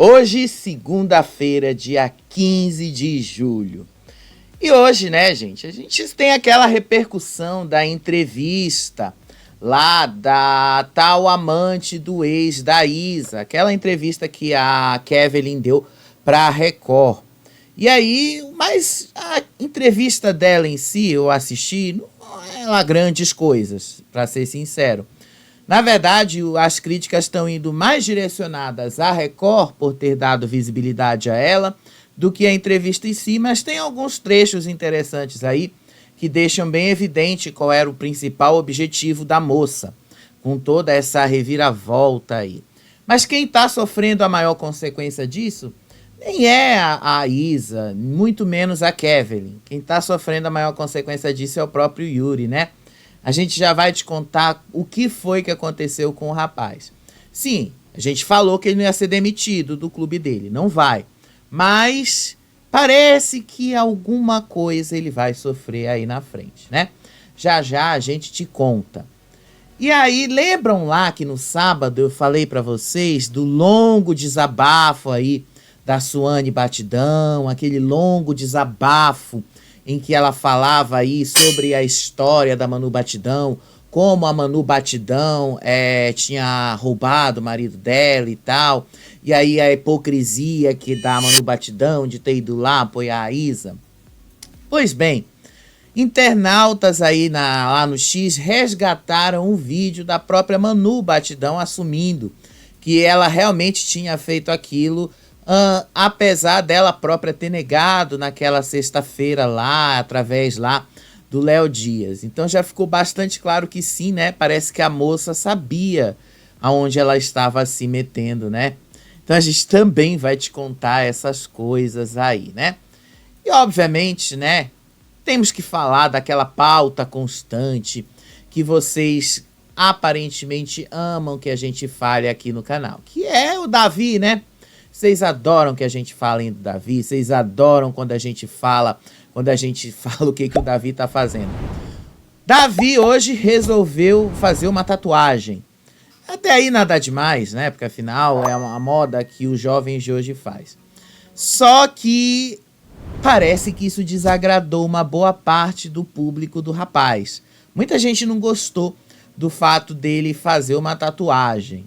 Hoje, segunda-feira, dia 15 de julho. E hoje, né, gente, a gente tem aquela repercussão da entrevista lá da tal amante do ex da Isa, aquela entrevista que a Kevin deu para a Record. E aí, mas a entrevista dela em si, eu assisti, não é lá grandes coisas, para ser sincero. Na verdade, as críticas estão indo mais direcionadas à Record por ter dado visibilidade a ela do que a entrevista em si, mas tem alguns trechos interessantes aí que deixam bem evidente qual era o principal objetivo da moça, com toda essa reviravolta aí. Mas quem está sofrendo a maior consequência disso nem é a Isa, muito menos a Kevin. Quem está sofrendo a maior consequência disso é o próprio Yuri, né? A gente já vai te contar o que foi que aconteceu com o rapaz. Sim, a gente falou que ele não ia ser demitido do clube dele, não vai. Mas parece que alguma coisa ele vai sofrer aí na frente, né? Já já a gente te conta. E aí, lembram lá que no sábado eu falei para vocês do longo desabafo aí da Suane Batidão, aquele longo desabafo em que ela falava aí sobre a história da Manu Batidão, como a Manu Batidão tinha roubado o marido dela e tal, e aí a hipocrisia que da Manu Batidão de ter ido lá apoiar a Isa. Pois bem, internautas aí lá no X resgataram um vídeo da própria Manu Batidão assumindo que ela realmente tinha feito aquilo, apesar dela própria ter negado naquela sexta-feira lá, através lá do Léo Dias. Então já ficou bastante claro que sim, né? Parece que a moça sabia aonde ela estava se metendo, né? Então a gente também vai te contar essas coisas aí, né? E obviamente, né? Temos que falar daquela pauta constante que vocês aparentemente amam que a gente fale aqui no canal, que é o Davi, né? Vocês adoram que a gente fale do Davi, vocês adoram quando a gente fala o que o Davi tá fazendo. Davi hoje resolveu fazer uma tatuagem. Até aí nada demais, né? Porque afinal é uma moda que os jovens de hoje faz. Só que parece que isso desagradou uma boa parte do público do rapaz. Muita gente não gostou do fato dele fazer uma tatuagem.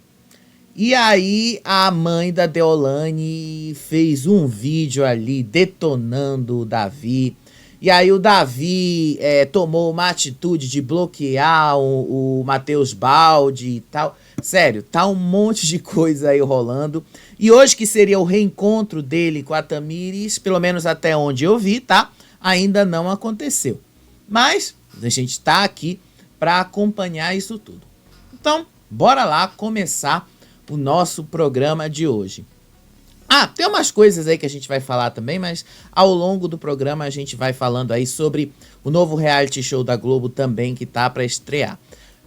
E aí a mãe da Deolane fez um vídeo ali detonando o Davi. E aí o Davi tomou uma atitude de bloquear o Matheus Baldi e tal. Sério, tá um monte de coisa aí rolando. E hoje que seria o reencontro dele com a Tamires, pelo menos até onde eu vi, tá? Ainda não aconteceu. Mas a gente tá aqui para acompanhar isso tudo. Então, bora lá começar o nosso programa de hoje. Tem umas coisas aí que a gente vai falar também, mas ao longo do programa a gente vai falando aí sobre o novo reality show da Globo também que tá para estrear.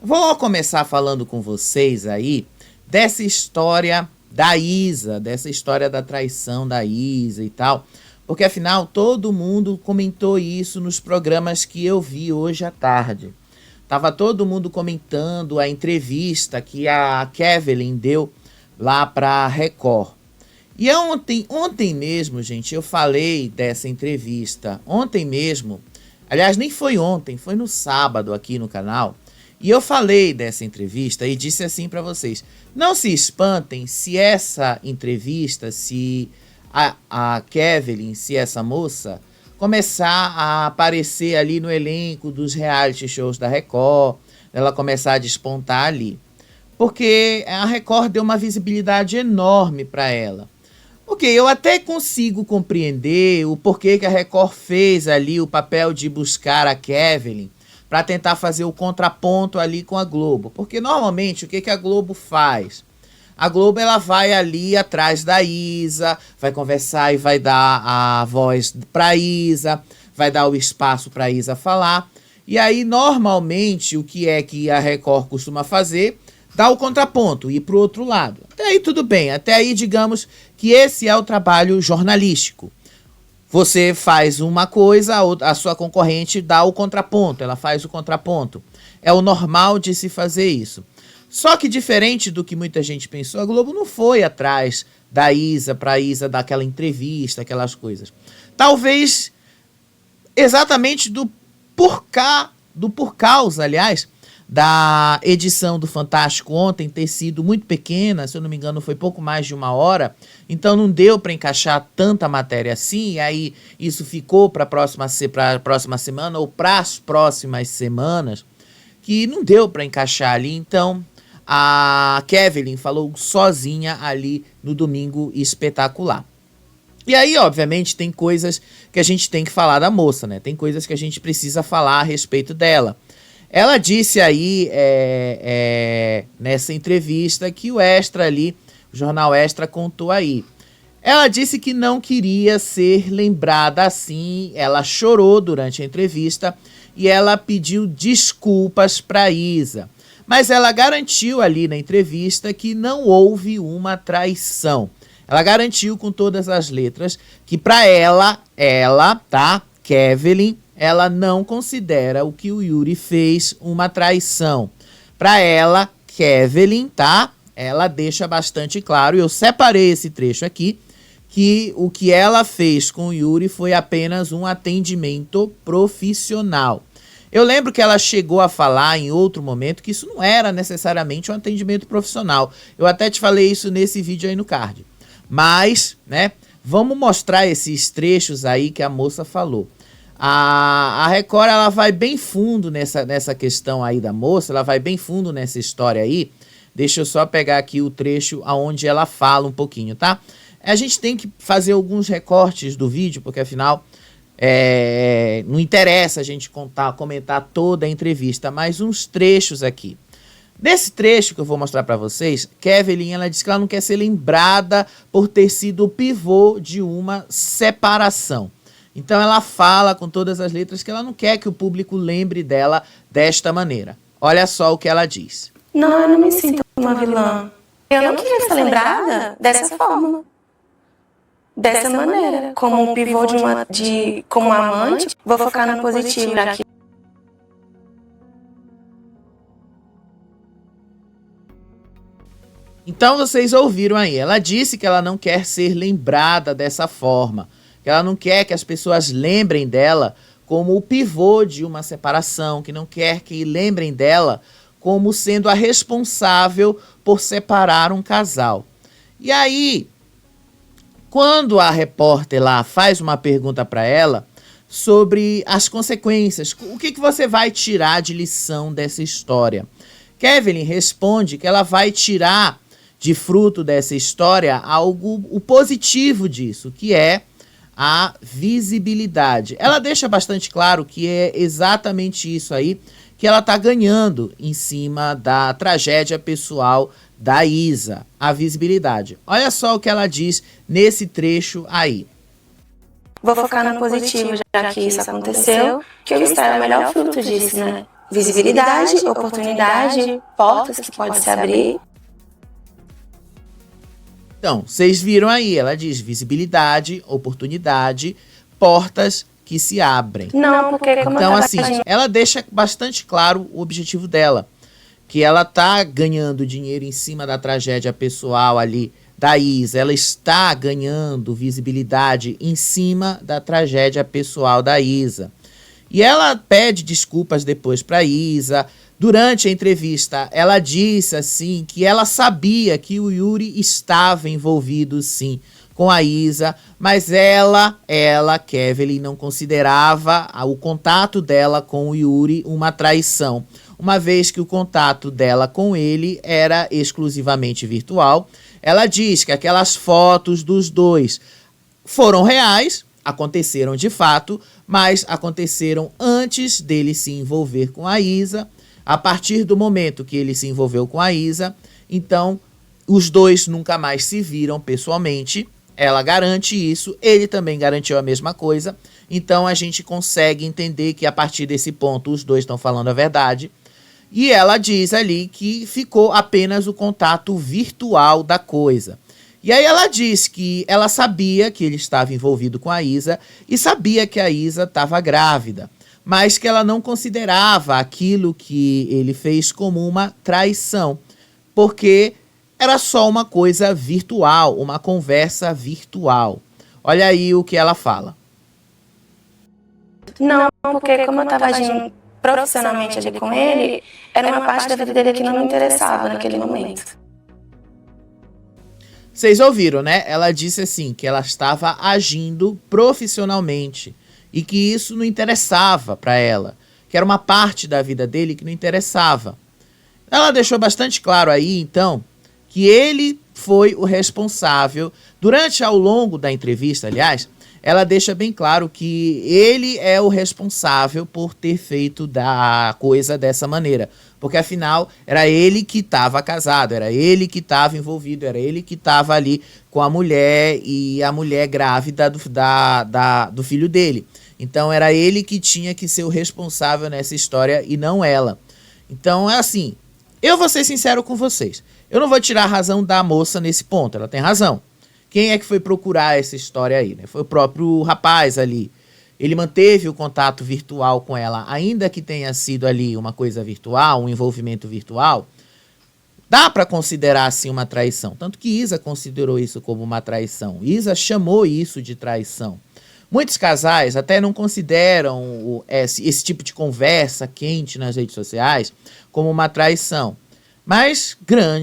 Vou começar falando com vocês aí dessa história da Isa, dessa história da traição da Isa e tal, porque afinal todo mundo comentou isso nos programas que eu vi hoje à tarde. Tava todo mundo comentando a entrevista que a Kevin deu lá pra Record. E ontem mesmo, gente, eu falei dessa entrevista. Ontem mesmo, aliás, nem foi ontem, foi no sábado aqui no canal. E eu falei dessa entrevista e disse assim pra vocês: não se espantem se essa entrevista, se a Kevin, se essa moça começar a aparecer ali no elenco dos reality shows da Record, ela começar a despontar ali. Porque a Record deu uma visibilidade enorme para ela. Ok, eu até consigo compreender o porquê que a Record fez ali o papel de buscar a Kevin para tentar fazer o contraponto ali com a Globo. Porque normalmente o que a Globo faz? A Globo ela vai ali atrás da Isa, vai conversar e vai dar a voz para Isa, vai dar o espaço para Isa falar. E aí normalmente o que é que a Record costuma fazer? Dá o contraponto, ir para o outro lado. Até aí tudo bem, até aí digamos que esse é o trabalho jornalístico. Você faz uma coisa, a sua concorrente dá o contraponto, ela faz o contraponto. É o normal de se fazer isso. Só que diferente do que muita gente pensou, a Globo não foi atrás da Isa, para a Isa dar aquela entrevista, aquelas coisas. Talvez exatamente por causa, aliás, da edição do Fantástico ontem ter sido muito pequena, se eu não me engano foi pouco mais de 1 hora, então não deu para encaixar tanta matéria assim, e aí isso ficou para a próxima semana ou para as próximas semanas, que não deu para encaixar ali, então a Kevin falou sozinha ali no Domingo Espetacular. E aí, obviamente, tem coisas que a gente tem que falar da moça, né? Tem coisas que a gente precisa falar a respeito dela. Ela disse aí, nessa entrevista, que o Extra ali, o Jornal Extra contou aí. Ela disse que não queria ser lembrada assim, ela chorou durante a entrevista e ela pediu desculpas para Isa. Mas ela garantiu ali na entrevista que não houve uma traição. Ela garantiu com todas as letras que para ela, tá, Kevin, ela não considera o que o Yuri fez uma traição. Para ela, Kevin, tá, ela deixa bastante claro, e eu separei esse trecho aqui, que o que ela fez com o Yuri foi apenas um atendimento profissional. Eu lembro que ela chegou a falar em outro momento que isso não era necessariamente um atendimento profissional. Eu até te falei isso nesse vídeo aí no card. Mas, né, vamos mostrar esses trechos aí que a moça falou. A Record, ela vai bem fundo nessa questão aí da moça, ela vai bem fundo nessa história aí. Deixa eu só pegar aqui o trecho onde ela fala um pouquinho, tá? A gente tem que fazer alguns recortes do vídeo, porque afinal não interessa a gente comentar toda a entrevista, mas uns trechos aqui. Nesse trecho que eu vou mostrar para vocês, Kevin, ela diz que ela não quer ser lembrada por ter sido o pivô de uma separação. Então ela fala com todas as letras que ela não quer que o público lembre dela desta maneira. Olha só o que ela diz. Não, eu não me sinto uma vilã. Eu não queria ser lembrada dessa forma. Dessa maneira. Como um pivô como uma amante, vou focar no positivo aqui. Então vocês ouviram aí, ela disse que ela não quer ser lembrada dessa forma, que ela não quer que as pessoas lembrem dela como o pivô de uma separação, que não quer que lembrem dela como sendo a responsável por separar um casal. E aí, quando a repórter lá faz uma pergunta para ela sobre as consequências, o que você vai tirar de lição dessa história? Kevin responde que ela vai tirar de fruto dessa história o positivo disso, que é a visibilidade. Ela deixa bastante claro que é exatamente isso aí que ela está ganhando em cima da tragédia pessoal da Isa, a visibilidade. Olha só o que ela diz nesse trecho aí. Vou focar no positivo, já que isso aconteceu, que eu espero o melhor fruto disso, né? Visibilidade, oportunidade, portas que podem se abrir. Então, vocês viram aí, ela diz visibilidade, oportunidade, portas que se abrem. Não, porque como então, assim, ela deixa bastante claro o objetivo dela, que ela tá ganhando dinheiro em cima da tragédia pessoal ali da Isa, ela está ganhando visibilidade em cima da tragédia pessoal da Isa. E ela pede desculpas depois para Isa. Durante a entrevista, ela disse assim que ela sabia que o Yuri estava envolvido sim com a Isa, mas ela, Kevin, não considerava o contato dela com o Yuri uma traição, uma vez que o contato dela com ele era exclusivamente virtual. Ela diz que aquelas fotos dos dois foram reais, aconteceram de fato, mas aconteceram antes dele se envolver com a Isa. A partir do momento que ele se envolveu com a Isa, então os dois nunca mais se viram pessoalmente. Ela garante isso, ele também garantiu a mesma coisa. Então a gente consegue entender que a partir desse ponto os dois estão falando a verdade. E ela diz ali que ficou apenas o contato virtual da coisa. E aí ela diz que ela sabia que ele estava envolvido com a Isa e sabia que a Isa estava grávida, mas que ela não considerava aquilo que ele fez como uma traição, porque era só uma coisa virtual, uma conversa virtual. Olha aí o que ela fala. Não, porque como eu estava agindo profissionalmente ali com ele, era uma parte da vida dele que não me interessava naquele momento. Vocês ouviram, né? Ela disse assim, que ela estava agindo profissionalmente e que isso não interessava para ela, que era uma parte da vida dele que não interessava. Ela deixou bastante claro aí, então, que ele foi o responsável, ao longo da entrevista, aliás, ela deixa bem claro que ele é o responsável por ter feito da coisa dessa maneira. Porque, afinal, era ele que estava casado, era ele que estava envolvido, era ele que estava ali com a mulher e a mulher grávida do filho dele. Então, era ele que tinha que ser o responsável nessa história e não ela. Então, é assim, eu vou ser sincero com vocês. Eu não vou tirar a razão da moça nesse ponto, ela tem razão. Quem é que foi procurar essa história aí, né? Foi o próprio rapaz ali. Ele manteve o contato virtual com ela, ainda que tenha sido ali uma coisa virtual, um envolvimento virtual. Dá para considerar assim uma traição. Tanto que Isa considerou isso como uma traição. Isa chamou isso de traição. Muitos casais até não consideram esse tipo de conversa quente nas redes sociais como uma traição. Mas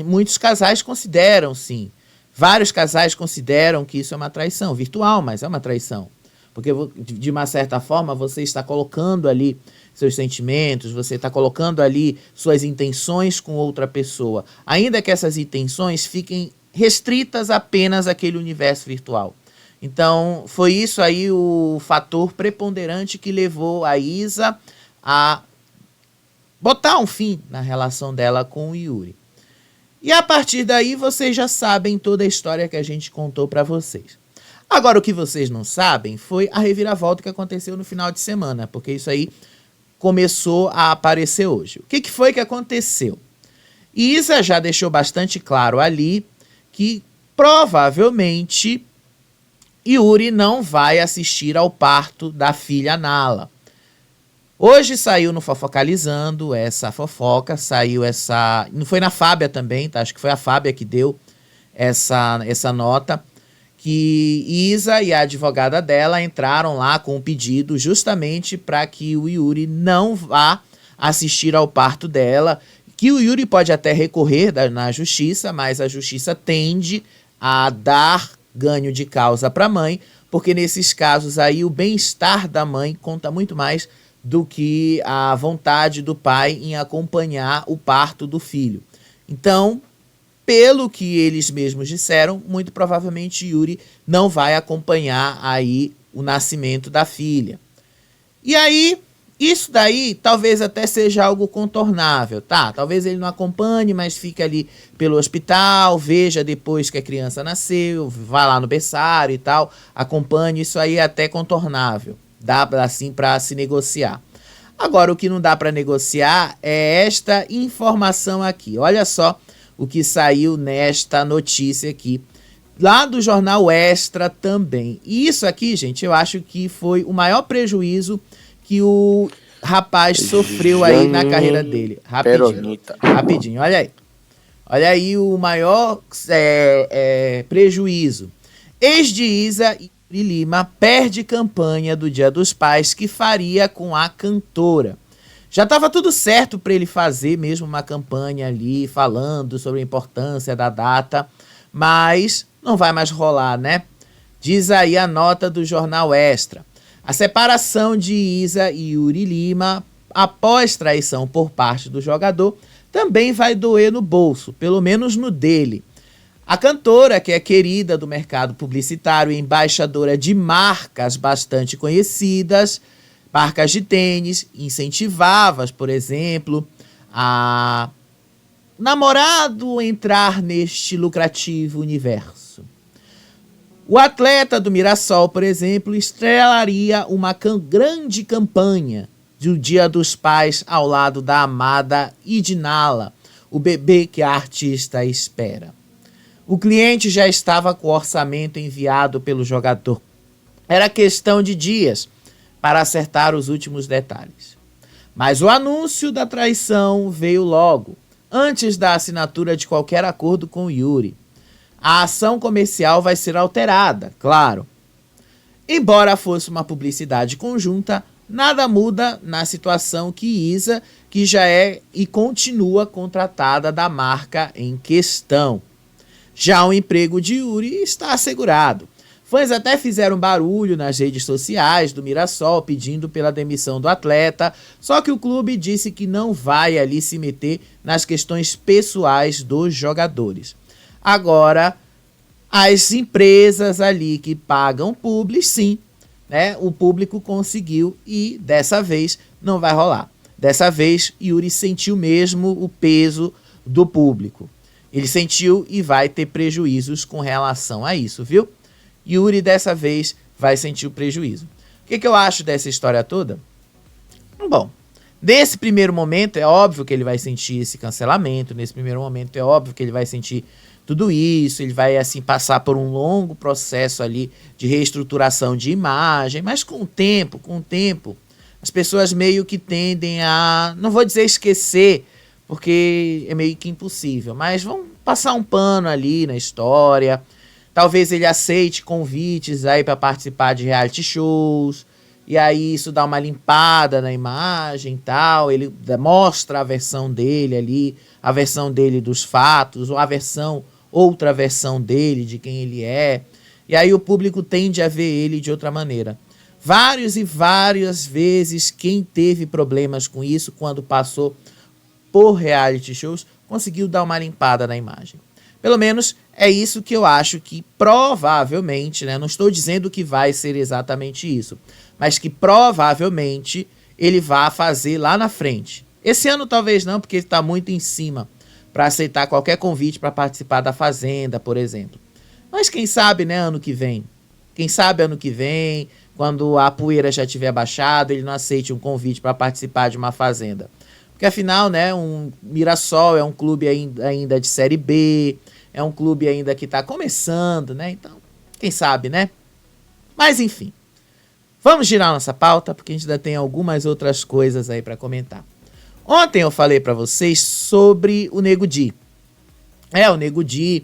muitos casais consideram, sim. Vários casais consideram que isso é uma traição virtual, mas é uma traição. Porque, de uma certa forma, você está colocando ali seus sentimentos, você está colocando ali suas intenções com outra pessoa. Ainda que essas intenções fiquem restritas apenas àquele universo virtual. Então, foi isso aí o fator preponderante que levou a Isa a botar um fim na relação dela com o Yuri. E a partir daí, vocês já sabem toda a história que a gente contou para vocês. Agora, o que vocês não sabem foi a reviravolta que aconteceu no final de semana, porque isso aí começou a aparecer hoje. O que foi que aconteceu? Isa já deixou bastante claro ali que provavelmente Yuri não vai assistir ao parto da filha Nala. Hoje saiu no Fofocalizando essa fofoca, não foi na Fábia também, tá? Acho que foi a Fábia que deu essa nota, que Isa e a advogada dela entraram lá com um pedido justamente para que o Yuri não vá assistir ao parto dela, que o Yuri pode até recorrer na justiça, mas a justiça tende a dar ganho de causa para a mãe, porque nesses casos aí o bem-estar da mãe conta muito mais do que a vontade do pai em acompanhar o parto do filho. Então, pelo que eles mesmos disseram, muito provavelmente Yuri não vai acompanhar aí o nascimento da filha. E aí, isso daí talvez até seja algo contornável, tá? Talvez ele não acompanhe, mas fique ali pelo hospital, veja depois que a criança nasceu, vá lá no berçário e tal, acompanhe, isso aí é até contornável. Dá assim para se negociar. Agora, o que não dá para negociar é esta informação aqui. Olha só o que saiu nesta notícia aqui, lá do jornal Extra também. E isso aqui, gente, eu acho que foi o maior prejuízo que o rapaz sofreu aí na carreira dele. Rapidinho, olha aí. Olha aí o maior prejuízo. Ex de Isa e Lima perde campanha do Dia dos Pais que faria com a cantora. Já estava tudo certo para ele fazer mesmo uma campanha ali, falando sobre a importância da data, mas não vai mais rolar, né? Diz aí a nota do jornal Extra. A separação de Isa e Yuri Lima, após traição por parte do jogador, também vai doer no bolso, pelo menos no dele. A cantora, que é querida do mercado publicitário e embaixadora de marcas bastante conhecidas, marcas de tênis, incentivava, por exemplo, a namorado entrar neste lucrativo universo. O atleta do Mirassol, por exemplo, estrelaria uma grande campanha do Dia dos Pais ao lado da amada Idinala, o bebê que a artista espera. O cliente já estava com o orçamento enviado pelo jogador. Era questão de dias para acertar os últimos detalhes. Mas o anúncio da traição veio logo. antes da assinatura de qualquer acordo com o Yuri. A ação comercial vai ser alterada, claro. Embora fosse uma publicidade conjunta, nada muda na situação que Isa, que já é e continua contratada da marca em questão. Já o emprego de Yuri está assegurado. Fãs até fizeram barulho nas redes sociais do Mirassol pedindo pela demissão do atleta, só que o clube disse que não vai ali se meter nas questões pessoais dos jogadores. Agora, as empresas ali que pagam publi, sim, né? O público conseguiu e dessa vez não vai rolar. Dessa vez, Yuri sentiu mesmo o peso do público. Ele sentiu e vai ter prejuízos com relação a isso, viu? Yuri dessa vez vai sentir o prejuízo. O que eu acho dessa história toda? Bom, nesse primeiro momento é óbvio que ele vai sentir esse cancelamento, nesse primeiro momento é óbvio que ele vai sentir tudo isso, ele vai assim passar por um longo processo ali de reestruturação de imagem, mas com o tempo, as pessoas meio que tendem a, não vou dizer esquecer, porque é meio que impossível, mas vão passar um pano ali na história. Talvez ele aceite convites aí para participar de reality shows, e aí isso dá uma limpada na imagem e tal, ele mostra a versão dele ali, a versão dele dos fatos, ou outra versão dele, de quem ele é, e aí o público tende a ver ele de outra maneira. Várias vezes quem teve problemas com isso, quando passou por reality shows, conseguiu dar uma limpada na imagem. Pelo menos é isso que eu acho que provavelmente, né? Não estou dizendo que vai ser exatamente isso, mas que provavelmente ele vai fazer lá na frente. Esse ano talvez não, porque ele está muito em cima para aceitar qualquer convite para participar da Fazenda, por exemplo. Mas quem sabe, né, ano que vem? Quem sabe ano que vem, quando a poeira já tiver baixado, ele não aceite um convite para participar de uma Fazenda. Porque afinal, né, um Mirassol é um clube ainda de Série B, é um clube ainda que está começando, né? Então, quem sabe, né? Mas enfim, vamos girar nossa pauta, porque a gente ainda tem algumas outras coisas aí para comentar. Ontem eu falei para vocês sobre o Nego Di. O Nego Di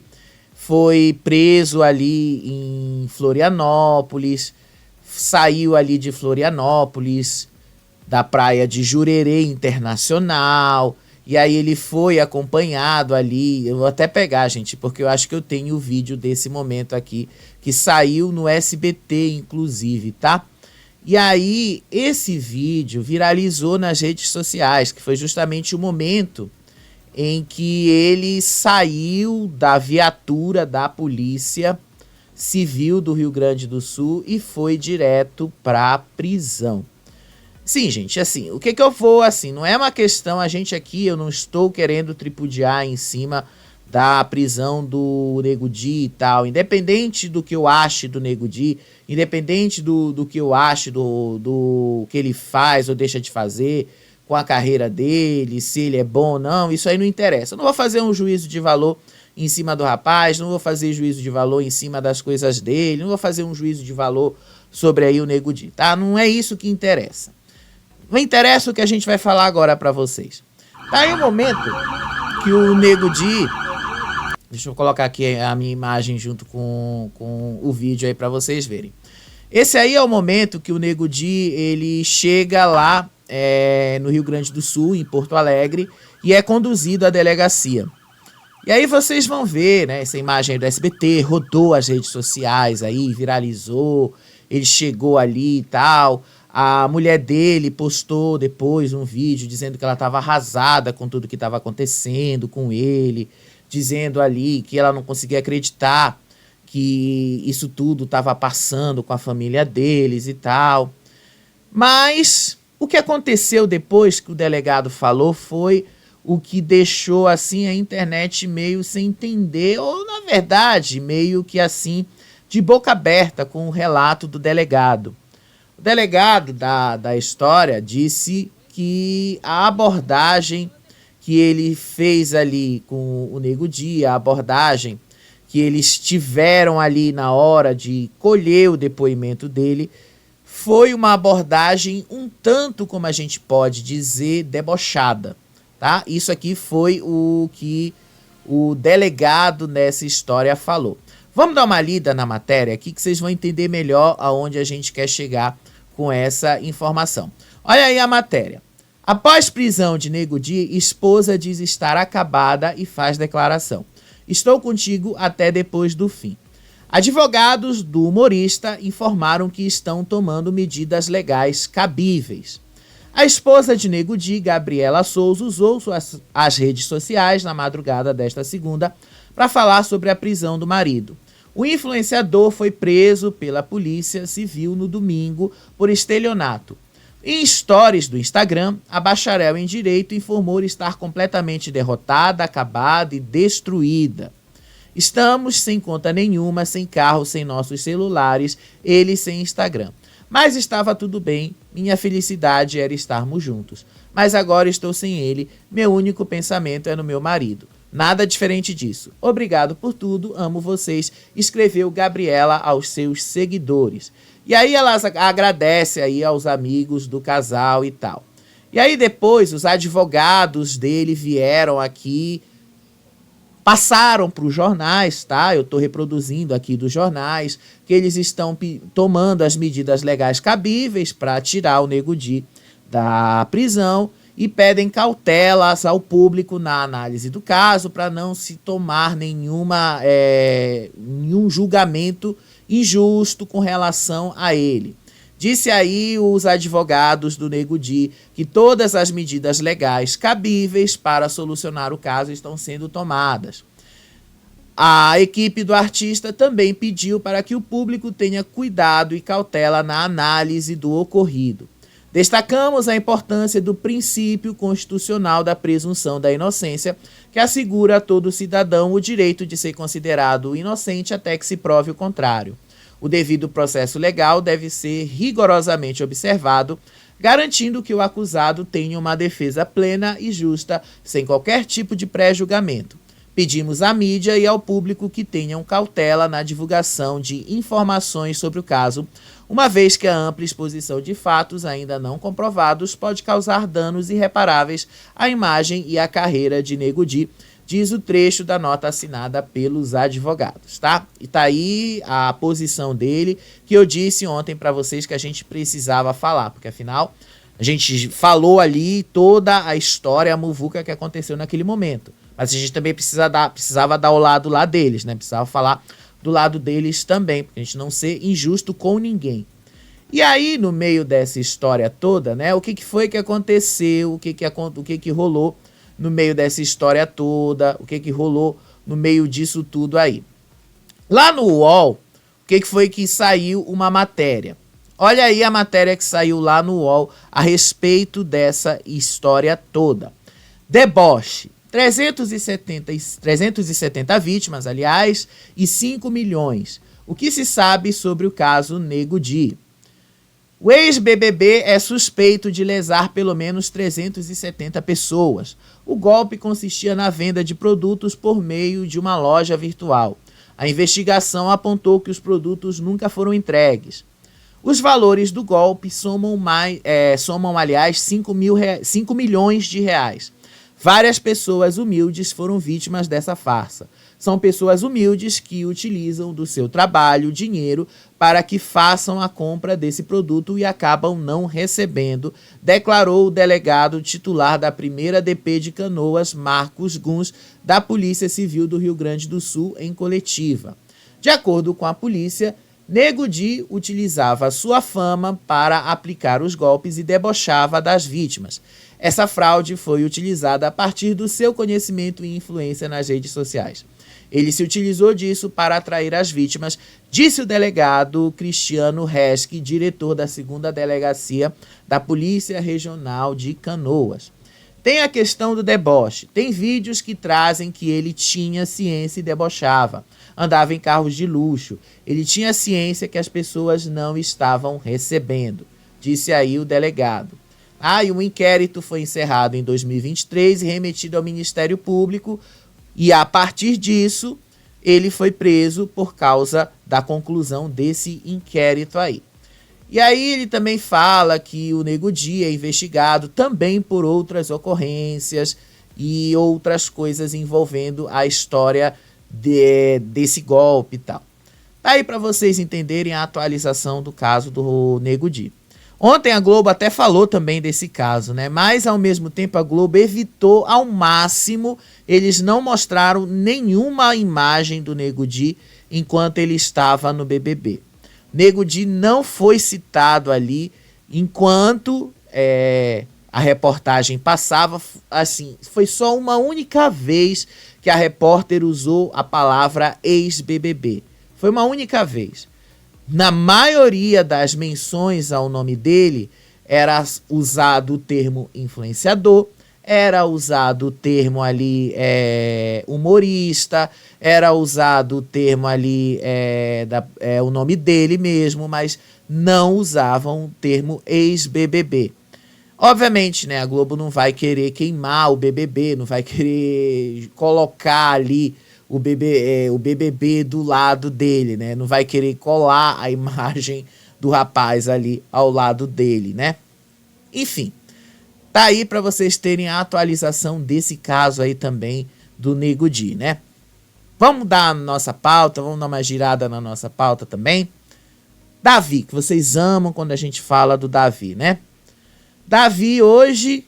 foi preso ali em Florianópolis, saiu ali de Florianópolis, da praia de Jurerê Internacional, e aí ele foi acompanhado ali, eu vou até pegar, gente, porque eu acho que eu tenho o vídeo desse momento aqui, que saiu no SBT, inclusive, tá? E aí, esse vídeo viralizou nas redes sociais, que foi justamente o momento em que ele saiu da viatura da Polícia Civil do Rio Grande do Sul e foi direto pra prisão. Sim, gente, assim, o que eu vou, assim, não é uma questão, a gente aqui, eu não estou querendo tripudiar em cima da prisão do Nego Di e tal, independente do que eu ache do Nego Di, independente do que eu ache do que ele faz ou deixa de fazer com a carreira dele, se ele é bom ou não, isso aí não interessa. Eu não vou fazer um juízo de valor em cima do rapaz, não vou fazer juízo de valor em cima das coisas dele, não vou fazer um juízo de valor sobre aí o Nego Di, tá? Não é isso que interessa. Não interessa o que a gente vai falar agora pra vocês. Tá aí o momento que o Nego Di... Deixa eu colocar aqui a minha imagem junto com o vídeo aí pra vocês verem. Esse aí é o momento que o Nego Di, ele chega lá no Rio Grande do Sul, em Porto Alegre, e é conduzido à delegacia. E aí vocês vão ver, né, essa imagem aí do SBT, rodou as redes sociais aí, viralizou, ele chegou ali e tal... A mulher dele postou depois um vídeo dizendo que ela estava arrasada com tudo que estava acontecendo com ele, dizendo ali que ela não conseguia acreditar que isso tudo estava passando com a família deles e tal. Mas o que aconteceu depois que o delegado falou foi o que deixou assim a internet meio sem entender, ou na verdade meio que assim de boca aberta com o relato do delegado. O delegado da história disse que a abordagem que ele fez ali com o Nego Di, a abordagem que eles tiveram ali na hora de colher o depoimento dele, foi uma abordagem um tanto, como a gente pode dizer, debochada. tá? Isso aqui foi o que o delegado nessa história falou. Vamos dar uma lida na matéria aqui que vocês vão entender melhor aonde a gente quer chegar com essa informação. Olha aí a matéria. Após prisão de Nego Di, esposa diz estar acabada e faz declaração. Estou contigo até depois do fim. Advogados do humorista informaram que estão tomando medidas legais cabíveis. A esposa de Nego Di, Gabriela Souza, usou as redes sociais na madrugada desta segunda para falar sobre a prisão do marido. O influenciador foi preso pela Polícia Civil no domingo por estelionato. Em stories do Instagram, a bacharel em Direito informou estar completamente derrotada, acabada e destruída. Estamos sem conta nenhuma, sem carro, sem nossos celulares, ele sem Instagram. Mas estava tudo bem, minha felicidade era estarmos juntos. Mas agora estou sem ele, meu único pensamento é no meu marido. Nada diferente disso. Obrigado por tudo, amo vocês, escreveu Gabriela aos seus seguidores. E aí ela agradece aí aos amigos do casal e tal. E aí depois os advogados dele vieram aqui, passaram para os jornais, tá? Eu estou reproduzindo aqui dos jornais, que eles estão tomando as medidas legais cabíveis para tirar o Nego Di da prisão e pedem cautelas ao público na análise do caso para não se tomar nenhum julgamento injusto com relação a ele. Disse aí os advogados do Nego Di que todas as medidas legais cabíveis para solucionar o caso estão sendo tomadas. A equipe do artista também pediu para que o público tenha cuidado e cautela na análise do ocorrido. Destacamos a importância do princípio constitucional da presunção da inocência, que assegura a todo cidadão o direito de ser considerado inocente até que se prove o contrário. O devido processo legal deve ser rigorosamente observado, garantindo que o acusado tenha uma defesa plena e justa, sem qualquer tipo de pré-julgamento. Pedimos à mídia e ao público que tenham cautela na divulgação de informações sobre o caso, uma vez que a ampla exposição de fatos ainda não comprovados pode causar danos irreparáveis à imagem e à carreira de Nego Di, diz o trecho da nota assinada pelos advogados, tá? E tá aí a posição dele, que eu disse ontem para vocês que a gente precisava falar, porque afinal a gente falou ali toda a história, a muvuca que aconteceu naquele momento. Mas a gente também precisava dar o lado lá deles, né? Precisava falar do lado deles também, para a gente não ser injusto com ninguém. E aí, no meio dessa história toda, né? O que foi que aconteceu, o que rolou no meio dessa história toda, o que rolou no meio disso tudo aí. Lá no UOL, o que foi que saiu uma matéria? Olha aí a matéria que saiu lá no UOL a respeito dessa história toda. Deboche. 370 vítimas, aliás, e 5 milhões. O que se sabe sobre o caso Nego Di? O ex-BBB é suspeito de lesar pelo menos 370 pessoas. O golpe consistia na venda de produtos por meio de uma loja virtual. A investigação apontou que os produtos nunca foram entregues. Os valores do golpe somam, aliás, 5 milhões de reais. Várias pessoas humildes foram vítimas dessa farsa. São pessoas humildes que utilizam do seu trabalho, dinheiro, para que façam a compra desse produto e acabam não recebendo, declarou o delegado titular da primeira DP de Canoas, Marcos Guns, da Polícia Civil do Rio Grande do Sul, em coletiva. De acordo com a polícia, Nego Di utilizava sua fama para aplicar os golpes e debochava das vítimas. Essa fraude foi utilizada a partir do seu conhecimento e influência nas redes sociais. Ele se utilizou disso para atrair as vítimas, disse o delegado Cristiano Reschi, diretor da 2ª Delegacia da Polícia Regional de Canoas. Tem a questão do deboche. Tem vídeos que trazem que ele tinha ciência e debochava. Andava em carros de luxo. Ele tinha ciência que as pessoas não estavam recebendo, disse aí o delegado. E um inquérito foi encerrado em 2023 e remetido ao Ministério Público, e a partir disso ele foi preso por causa da conclusão desse inquérito aí. E aí ele também fala que o Nego Di é investigado também por outras ocorrências e outras coisas envolvendo a história desse golpe e tal. Tá aí para vocês entenderem a atualização do caso do Nego Di. Ontem a Globo até falou também desse caso, né? Mas ao mesmo tempo a Globo evitou ao máximo, eles não mostraram nenhuma imagem do Nego Di enquanto ele estava no BBB. Nego Di não foi citado ali enquanto a reportagem passava. Assim, foi só uma única vez que a repórter usou a palavra ex-BBB. Foi uma única vez. Na maioria das menções ao nome dele, era usado o termo influenciador, era usado o termo ali humorista, era usado o termo ali o nome dele mesmo, mas não usavam o termo ex-BBB. Obviamente, né, a Globo não vai querer queimar o BBB, não vai querer colocar ali o BBB do lado dele, né? Não vai querer colar a imagem do rapaz ali ao lado dele, né? Enfim, tá aí para vocês terem a atualização desse caso aí também do Nego Di, né? Vamos dar a nossa pauta, vamos dar uma girada na nossa pauta também. Davi, que vocês amam quando a gente fala do Davi, né? Davi hoje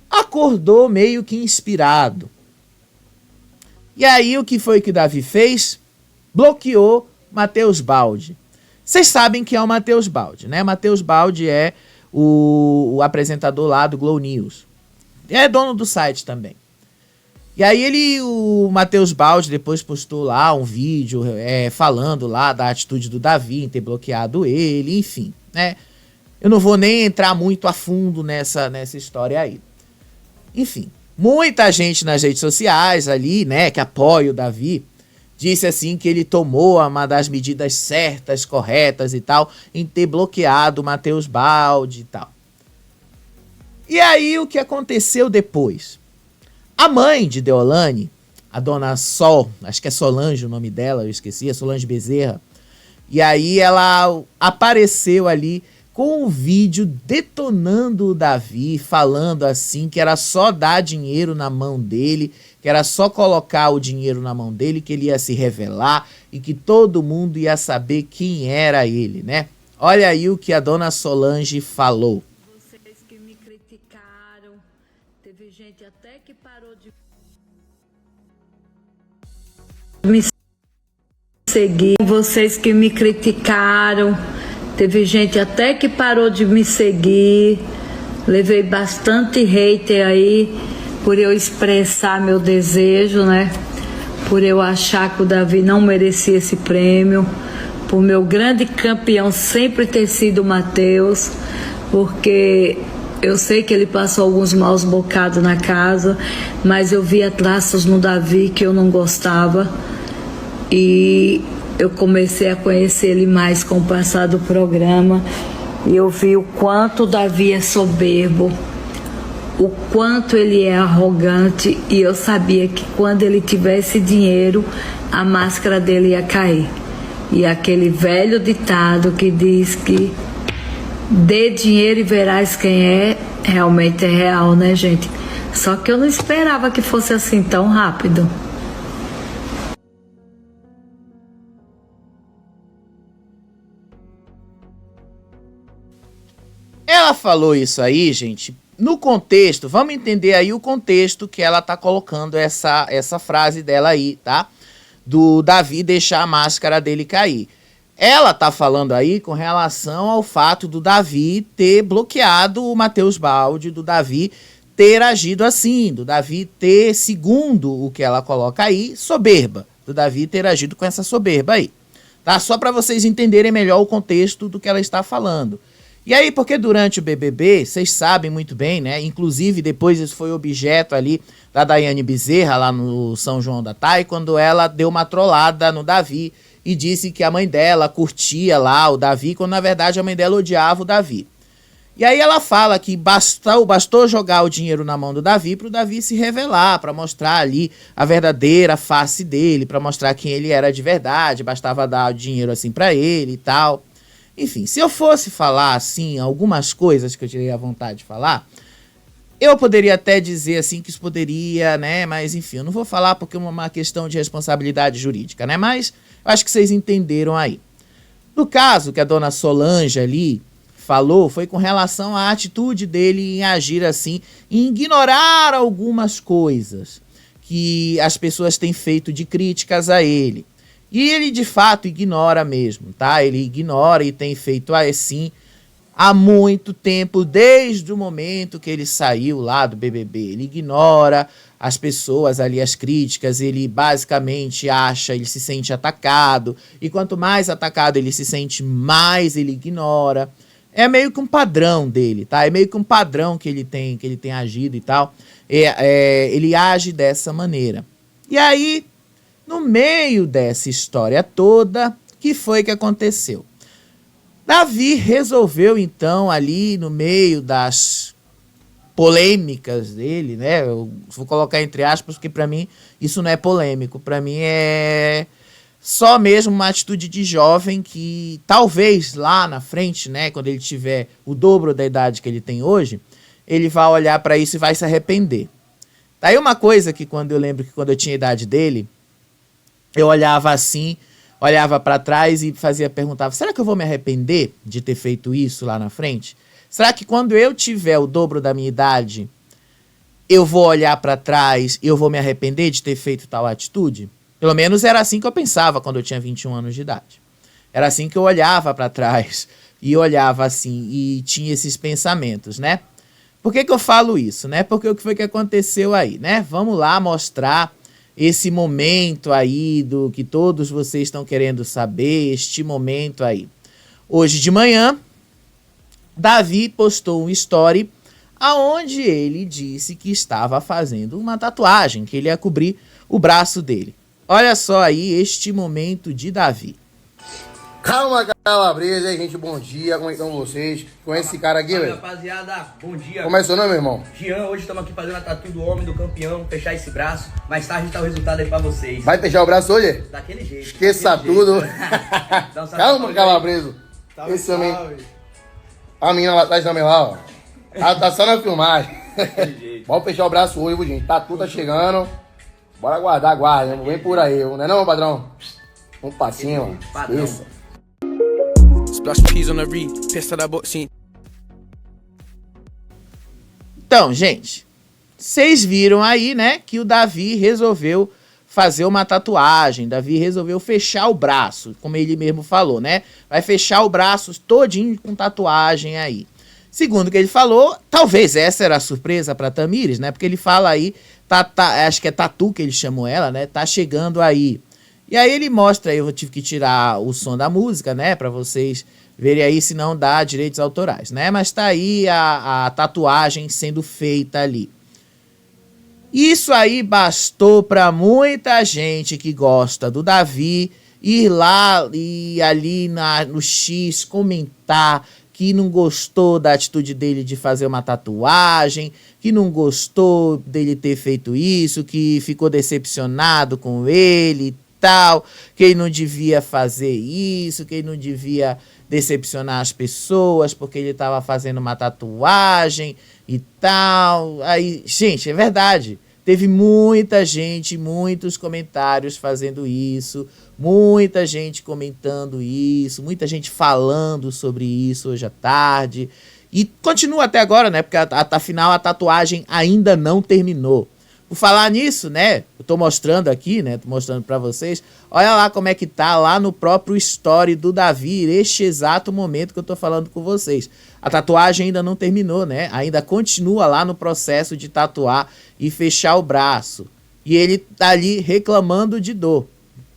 acordou meio que inspirado. E aí o que foi que o Davi fez? Bloqueou Matheus Baldi. Vocês sabem que é o Matheus Baldi, né? Matheus Baldi é o apresentador lá do Globo News. É dono do site também. E aí o Matheus Baldi depois postou lá um vídeo falando lá da atitude do Davi em ter bloqueado ele, enfim, né? Eu não vou nem entrar muito a fundo nessa história aí. Enfim. Muita gente nas redes sociais ali, né, que apoia o Davi, disse assim que ele tomou uma das medidas certas, corretas e tal, em ter bloqueado o Matheus Baldi e tal. E aí o que aconteceu depois? A mãe de Deolane, a dona Sol, acho que é Solange o nome dela, eu esqueci, é Solange Bezerra, e aí ela apareceu ali com um vídeo detonando o Davi, falando assim que era só dar dinheiro na mão dele, que era só colocar o dinheiro na mão dele, que ele ia se revelar e que todo mundo ia saber quem era ele, né? Olha aí o que a dona Solange falou. Vocês que me criticaram, teve gente até que parou de me seguir. Vocês que me criticaram, teve gente até que parou de me seguir. Levei bastante hater aí por eu expressar meu desejo, né? Por eu achar que o Davi não merecia esse prêmio. Por meu grande campeão sempre ter sido o Matheus. Porque eu sei que ele passou alguns maus bocados na casa, mas eu via traços no Davi que eu não gostava. E eu comecei a conhecer ele mais com o passar do programa e eu vi o quanto o Davi é soberbo, o quanto ele é arrogante, e eu sabia que quando ele tivesse dinheiro, a máscara dele ia cair. E aquele velho ditado que diz que dê dinheiro e verás quem é, realmente é real, né, gente? Só que eu não esperava que fosse assim tão rápido. Ela falou isso aí, gente, no contexto, vamos entender aí o contexto que ela tá colocando essa frase dela aí, tá? Do Davi deixar a máscara dele cair. Ela tá falando aí com relação ao fato do Davi ter bloqueado o Matheus Baldi, do Davi ter agido assim, do Davi ter, segundo o que ela coloca aí, soberba, do Davi ter agido com essa soberba aí, tá? Só para vocês entenderem melhor o contexto do que ela está falando. E aí, porque durante o BBB, vocês sabem muito bem, né? Inclusive, depois isso foi objeto ali da Daiane Bezerra, lá no São João da Tai, quando ela deu uma trollada no Davi e disse que a mãe dela curtia lá o Davi, quando na verdade a mãe dela odiava o Davi. E aí ela fala que bastou jogar o dinheiro na mão do Davi para o Davi se revelar, para mostrar ali a verdadeira face dele, para mostrar quem ele era de verdade, bastava dar o dinheiro assim para ele e tal. Enfim, se eu fosse falar, assim, algumas coisas que eu teria vontade de falar, eu poderia até dizer, assim, que isso poderia, né? Mas, enfim, eu não vou falar porque é uma questão de responsabilidade jurídica, né? Mas eu acho que vocês entenderam aí. No caso que a dona Solange ali falou, foi com relação à atitude dele em agir assim, em ignorar algumas coisas que as pessoas têm feito de críticas a ele. E ele, de fato, ignora mesmo, tá? Ele ignora e tem feito assim há muito tempo, desde o momento que ele saiu lá do BBB. Ele ignora as pessoas ali, as críticas, ele basicamente acha, ele se sente atacado, e quanto mais atacado ele se sente, mais ele ignora. É meio que um padrão dele, tá? É meio que um padrão que ele tem agido e tal. Ele age dessa maneira. E aí, no meio dessa história toda, que foi que aconteceu? Davi resolveu, então, ali no meio das polêmicas dele, né? Eu vou colocar entre aspas, porque pra mim isso não é polêmico. Pra mim é só mesmo uma atitude de jovem que talvez lá na frente, né, quando ele tiver o dobro da idade que ele tem hoje, ele vai olhar pra isso e vai se arrepender. Daí uma coisa que quando eu tinha a idade dele, eu olhava assim, olhava pra trás e perguntava, será que eu vou me arrepender de ter feito isso lá na frente? Será que quando eu tiver o dobro da minha idade, eu vou olhar pra trás e eu vou me arrepender de ter feito tal atitude? Pelo menos era assim que eu pensava quando eu tinha 21 anos de idade. Era assim que eu olhava pra trás e olhava assim e tinha esses pensamentos, né? Por que eu falo isso, né? Porque o que foi que aconteceu aí, né? Vamos lá mostrar esse momento aí do que todos vocês estão querendo saber, este momento aí. Hoje de manhã, Davi postou um story aonde ele disse que estava fazendo uma tatuagem, que ele ia cobrir o braço dele. Olha só aí este momento de Davi. Calma, Calabresa, aí, gente, bom dia, como é que estão vocês? Conhece esse cara aqui, velho? Rapaziada, bom dia. Como é seu nome, meu irmão? Jean, hoje estamos aqui fazendo a tatu do homem, do campeão, fechar esse braço. Mais tarde tá o resultado aí pra vocês. Vai fechar o braço hoje? Daquele jeito. Esqueça daquele tudo. Jeito. Dá um salve Calma, pra Calabreso. Esse homem... A menina lá atrás também lá, ó. Tá só na filmagem. Vamos fechar o braço hoje, viu, gente? Tatu tá chegando. Bora aguardar, aguarda. Vem por aí, não é não, padrão? Vamos pra cima. Padrão. Isso. Então, gente, vocês viram aí, né, que o Davi resolveu fazer uma tatuagem. Davi resolveu fechar o braço, como ele mesmo falou, né? Vai fechar o braço todinho com tatuagem aí. Segundo o que ele falou, talvez essa era a surpresa pra Tamires, né? Porque ele fala aí, acho que é Tatu que ele chamou ela, né? Tá chegando aí. E aí ele mostra, eu tive que tirar o som da música, né? Pra vocês verem aí se não dá direitos autorais, né? Mas tá aí a tatuagem sendo feita ali. Isso aí bastou pra muita gente que gosta do Davi ir lá e ali no X comentar que não gostou da atitude dele de fazer uma tatuagem, que não gostou dele ter feito isso, que ficou decepcionado com ele e tal, que ele não devia fazer isso, que ele não devia decepcionar as pessoas porque ele estava fazendo uma tatuagem e tal. Aí, gente, é verdade. Teve muita gente, muitos comentários fazendo isso, muita gente comentando isso, muita gente falando sobre isso hoje à tarde. E continua até agora, né? Porque afinal a tatuagem ainda não terminou. Por falar nisso, né? Eu tô mostrando aqui, né? Tô mostrando pra vocês. Olha lá como é que tá lá no próprio story do Davi, neste exato momento que eu tô falando com vocês. A tatuagem ainda não terminou, né? Ainda continua lá no processo de tatuar e fechar o braço. E ele tá ali reclamando de dor.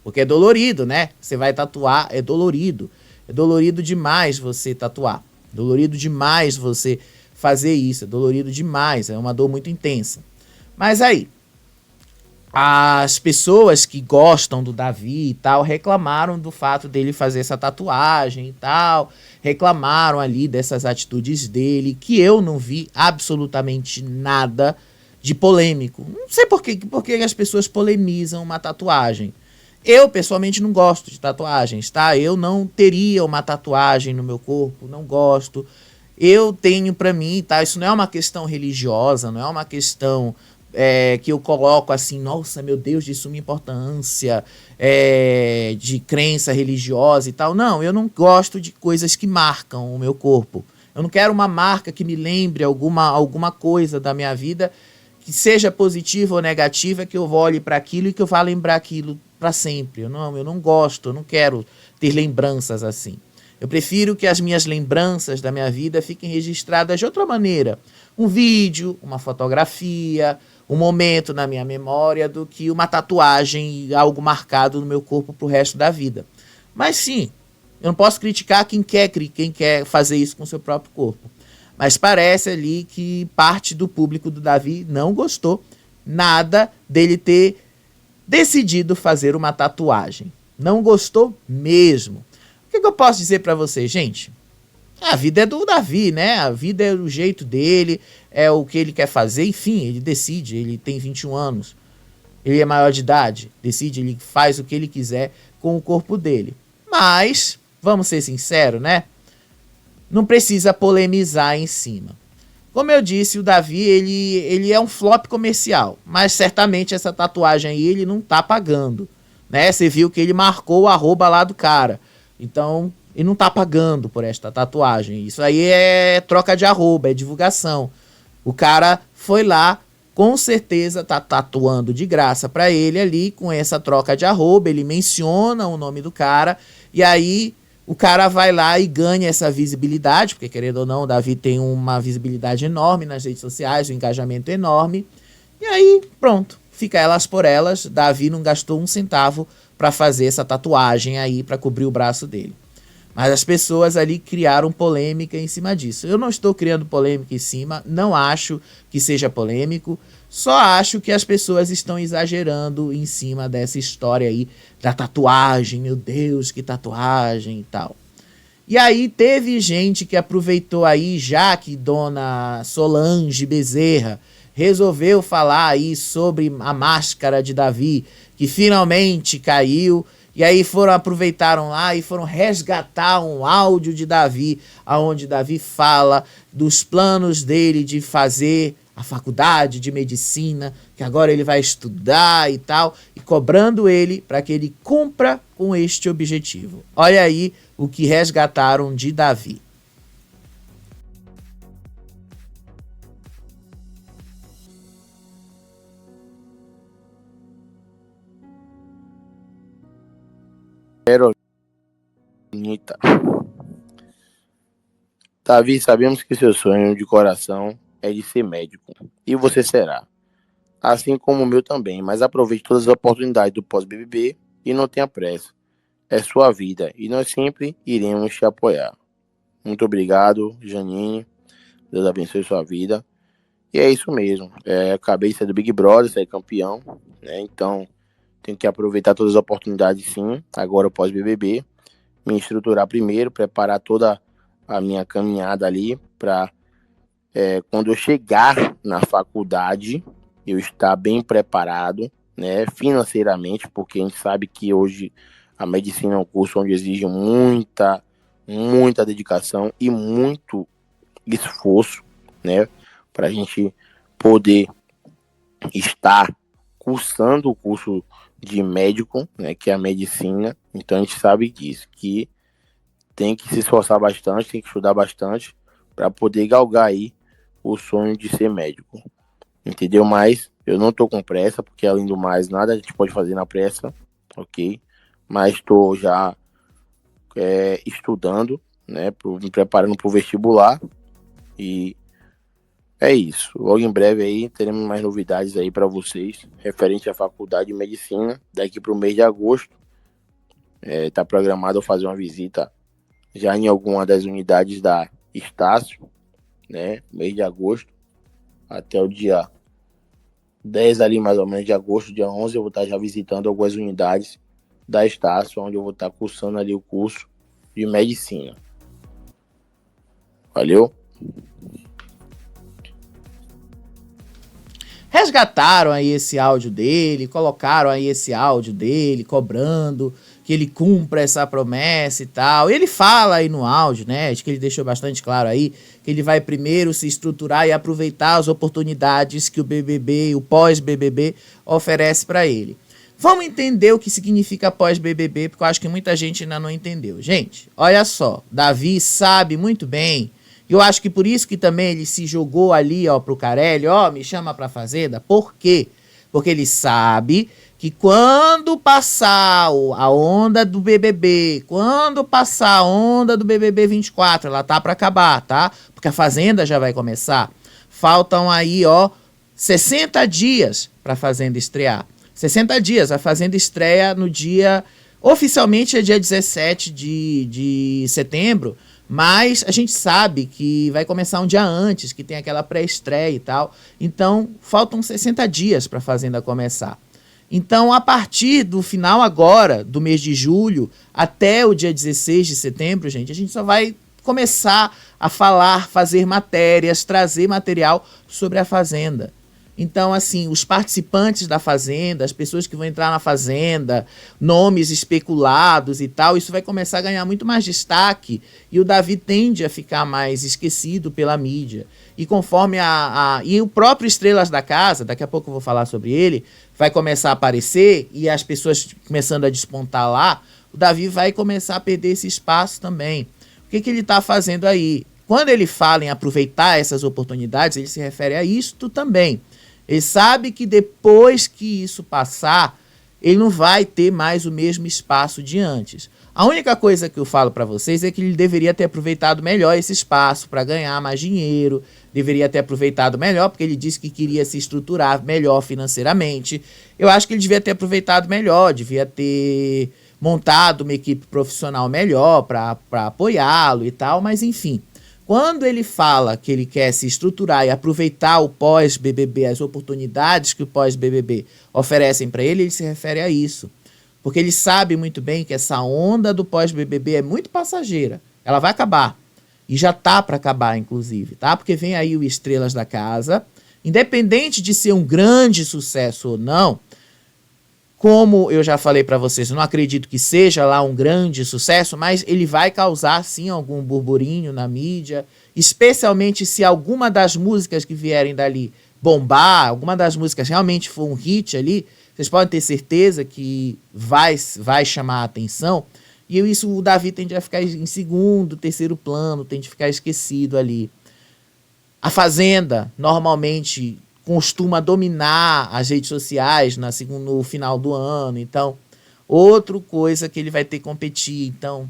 Porque é dolorido, né? Você vai tatuar, é dolorido. É dolorido demais você tatuar. Dolorido demais você fazer isso. É dolorido demais. É uma dor muito intensa. Mas aí, as pessoas que gostam do Davi e tal reclamaram do fato dele fazer essa tatuagem e tal, reclamaram ali dessas atitudes dele, que eu não vi absolutamente nada de polêmico. Não sei por que as pessoas polemizam uma tatuagem. Eu, pessoalmente, não gosto de tatuagens, tá? Eu não teria uma tatuagem no meu corpo, não gosto. Eu tenho pra mim, tá? Isso não é uma questão religiosa, não é uma questão que eu coloco assim, nossa, meu Deus, de suma importância, de crença religiosa e tal. Não, eu não gosto de coisas que marcam o meu corpo. Eu não quero uma marca que me lembre alguma coisa da minha vida, que seja positiva ou negativa, que eu olhe para aquilo e que eu vá lembrar aquilo para sempre. Eu não gosto, eu não quero ter lembranças assim. Eu prefiro que as minhas lembranças da minha vida fiquem registradas de outra maneira. Um vídeo, uma fotografia, um momento na minha memória, do que uma tatuagem, algo marcado no meu corpo pro resto da vida. Mas sim, eu não posso criticar quem quer fazer isso com o seu próprio corpo. Mas parece ali que parte do público do Davi não gostou nada dele ter decidido fazer uma tatuagem. Não gostou mesmo. O que eu posso dizer pra vocês, gente? A vida é do Davi, né? A vida é do jeito dele, é o que ele quer fazer, enfim, ele decide, ele tem 21 anos, ele é maior de idade, decide, ele faz o que ele quiser com o corpo dele. Mas, vamos ser sinceros, né? Não precisa polemizar em cima. Como eu disse, o Davi, ele é um flop comercial, mas certamente essa tatuagem aí ele não tá pagando, né? Você viu que ele marcou o arroba lá do cara, então ele não tá pagando por esta tatuagem. Isso aí é troca de arroba, é divulgação. O cara foi lá, com certeza tá tatuando de graça pra ele ali, com essa troca de arroba, ele menciona o nome do cara, e aí o cara vai lá e ganha essa visibilidade, porque querendo ou não, o Davi tem uma visibilidade enorme nas redes sociais, um engajamento enorme, e aí pronto, fica elas por elas. Davi não gastou um centavo pra fazer essa tatuagem aí, pra cobrir o braço dele. Mas as pessoas ali criaram polêmica em cima disso. Eu não estou criando polêmica em cima, não acho que seja polêmico, só acho que as pessoas estão exagerando em cima dessa história aí da tatuagem, meu Deus, que tatuagem e tal. E aí teve gente que aproveitou aí, já que dona Solange Bezerra resolveu falar aí sobre a máscara de Davi, que finalmente caiu. E aí aproveitaram lá e foram resgatar um áudio de Davi, onde Davi fala dos planos dele de fazer a faculdade de medicina, que agora ele vai estudar e tal, e cobrando ele para que ele cumpra com este objetivo. Olha aí o que resgataram de Davi. Anitta. Davi, sabemos que seu sonho de coração é de ser médico. E você será. Assim como o meu também. Mas aproveite todas as oportunidades do pós-BBB e não tenha pressa. É sua vida e nós sempre iremos te apoiar. Muito obrigado, Janine. Deus abençoe sua vida. E é isso mesmo. Acabei de ser do Big Brother, sair campeão, né? Então, tenho que aproveitar todas as oportunidades, sim. Agora, pós-BBB. Me estruturar primeiro, preparar toda a minha caminhada ali para quando eu chegar na faculdade, eu estar bem preparado, né, financeiramente, porque a gente sabe que hoje a medicina é um curso onde exige muita dedicação e muito esforço, né, para a gente poder estar cursando o curso de médico, né, que é a medicina. Então a gente sabe disso, que tem que se esforçar bastante, tem que estudar bastante para poder galgar aí o sonho de ser médico, entendeu? Mas eu não tô com pressa, porque além do mais, nada a gente pode fazer na pressa, ok? Mas estou já estudando, né, me preparando para o vestibular, e é isso. Logo em breve aí teremos mais novidades aí para vocês referente à faculdade de medicina. Daqui para o mês de agosto tá programado eu fazer uma visita já em alguma das unidades da Estácio, né? Mês de agosto até o dia 10 ali mais ou menos de agosto, dia 11 eu vou estar já visitando algumas unidades da Estácio, onde eu vou estar cursando ali o curso de medicina. Valeu? resgataram aí esse áudio dele, colocaram aí esse áudio dele, cobrando que ele cumpra essa promessa e tal. Ele fala aí no áudio, né, acho que ele deixou bastante claro aí, que ele vai primeiro se estruturar e aproveitar as oportunidades que o BBB, o pós-BBB, oferece para ele. Vamos entender o que significa pós-BBB, porque eu acho que muita gente ainda não entendeu. Gente, olha só, Davi sabe muito bem, e eu acho que por isso que também ele se jogou ali, ó, pro Carelli, ó, me chama pra Fazenda. Por quê? Porque ele sabe que quando passar a onda do BBB, quando passar a onda do BBB 24, ela tá pra acabar, tá? Porque a Fazenda já vai começar. Faltam aí, ó, 60 dias pra Fazenda estrear. 60 dias, a Fazenda estreia no dia, oficialmente é dia 17 de setembro, mas a gente sabe que vai começar um dia antes, que tem aquela pré-estreia e tal, então faltam 60 dias para a Fazenda começar. Então, a partir do final agora, do mês de julho, até o dia 16 de setembro, gente, a gente só vai começar a falar, fazer matérias, trazer material sobre a Fazenda. Então, assim, os participantes da Fazenda, as pessoas que vão entrar na Fazenda, nomes especulados e tal, isso vai começar a ganhar muito mais destaque e o Davi tende a ficar mais esquecido pela mídia. E conforme e o próprio Estrelas da Casa, daqui a pouco eu vou falar sobre ele, vai começar a aparecer e as pessoas começando a despontar lá, o Davi vai começar a perder esse espaço também. O que ele está fazendo aí? Quando ele fala em aproveitar essas oportunidades, ele se refere a isto também. Ele sabe que depois que isso passar, ele não vai ter mais o mesmo espaço de antes. A única coisa que eu falo para vocês é que ele deveria ter aproveitado melhor esse espaço para ganhar mais dinheiro, deveria ter aproveitado melhor, porque ele disse que queria se estruturar melhor financeiramente. Eu acho que ele devia ter aproveitado melhor, devia ter montado uma equipe profissional melhor para apoiá-lo e tal, mas enfim. Quando ele fala que ele quer se estruturar e aproveitar o pós-BBB, as oportunidades que o pós-BBB oferecem para ele, ele se refere a isso. Porque ele sabe muito bem que essa onda do pós-BBB é muito passageira. Ela vai acabar. E já tá para acabar, inclusive, tá? Porque vem aí o Estrelas da Casa. Independente de ser um grande sucesso ou não, como eu já falei para vocês, eu não acredito que seja lá um grande sucesso, mas ele vai causar sim algum burburinho na mídia, especialmente se alguma das músicas que vierem dali bombar, alguma das músicas realmente for um hit ali, vocês podem ter certeza que vai chamar a atenção, e isso o Davi tende a ficar em segundo, terceiro plano, tende a ficar esquecido ali. A Fazenda, normalmente, costuma dominar as redes sociais no final do ano. Então, outra coisa que ele vai ter que competir. Então,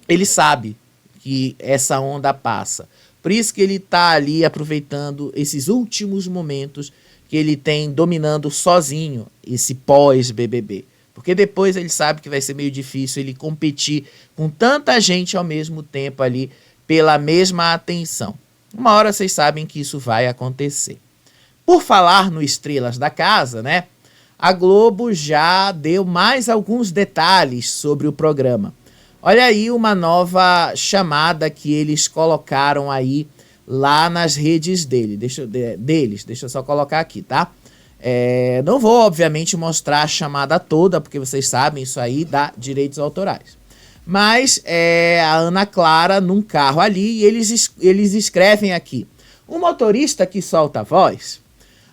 ele sabe que essa onda passa. Por isso que ele está ali aproveitando esses últimos momentos que ele tem dominando sozinho esse pós-BBB. Porque depois ele sabe que vai ser meio difícil ele competir com tanta gente ao mesmo tempo ali pela mesma atenção. Uma hora vocês sabem que isso vai acontecer. Por falar no Estrelas da Casa, né? A Globo já deu mais alguns detalhes sobre o programa. Olha aí uma nova chamada que eles colocaram aí lá nas redes deles. Deixa eu só colocar aqui, tá? Não vou, obviamente, mostrar a chamada toda, porque vocês sabem, isso aí dá direitos autorais. Mas a Ana Clara num carro ali e eles escrevem aqui: o motorista que solta a voz.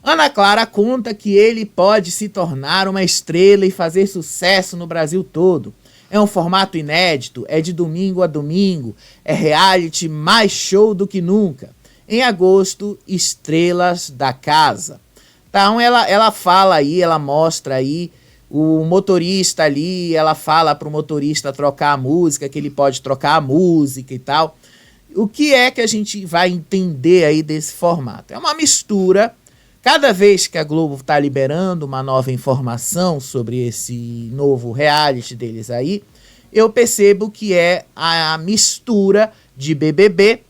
Ana Clara conta que ele pode se tornar uma estrela e fazer sucesso no Brasil todo. É um formato inédito, é de domingo a domingo, é reality mais show do que nunca. Em agosto, Estrelas da Casa. Então ela fala aí, ela mostra aí o motorista ali, ela fala para o motorista trocar a música, que ele pode trocar a música e tal. O que é que a gente vai entender aí desse formato? É uma mistura. Cada vez que a Globo está liberando uma nova informação sobre esse novo reality deles aí, eu percebo que é a mistura de BBB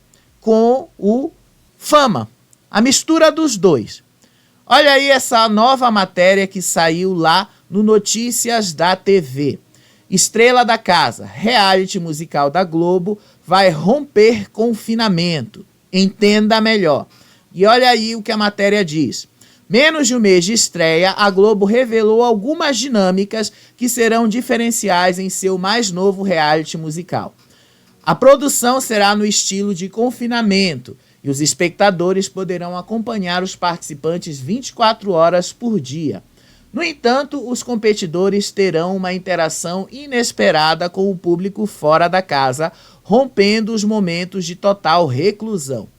com o Fama. A mistura dos dois. Olha aí essa nova matéria que saiu lá no Notícias da TV. Estrela da Casa, reality musical da Globo, vai romper confinamento. Entenda melhor. E olha aí o que a matéria diz. Menos de um mês de estreia, a Globo revelou algumas dinâmicas que serão diferenciais em seu mais novo reality musical. A produção será no estilo de confinamento e os espectadores poderão acompanhar os participantes 24 horas por dia. No entanto, os competidores terão uma interação inesperada com o público fora da casa, rompendo os momentos de total reclusão.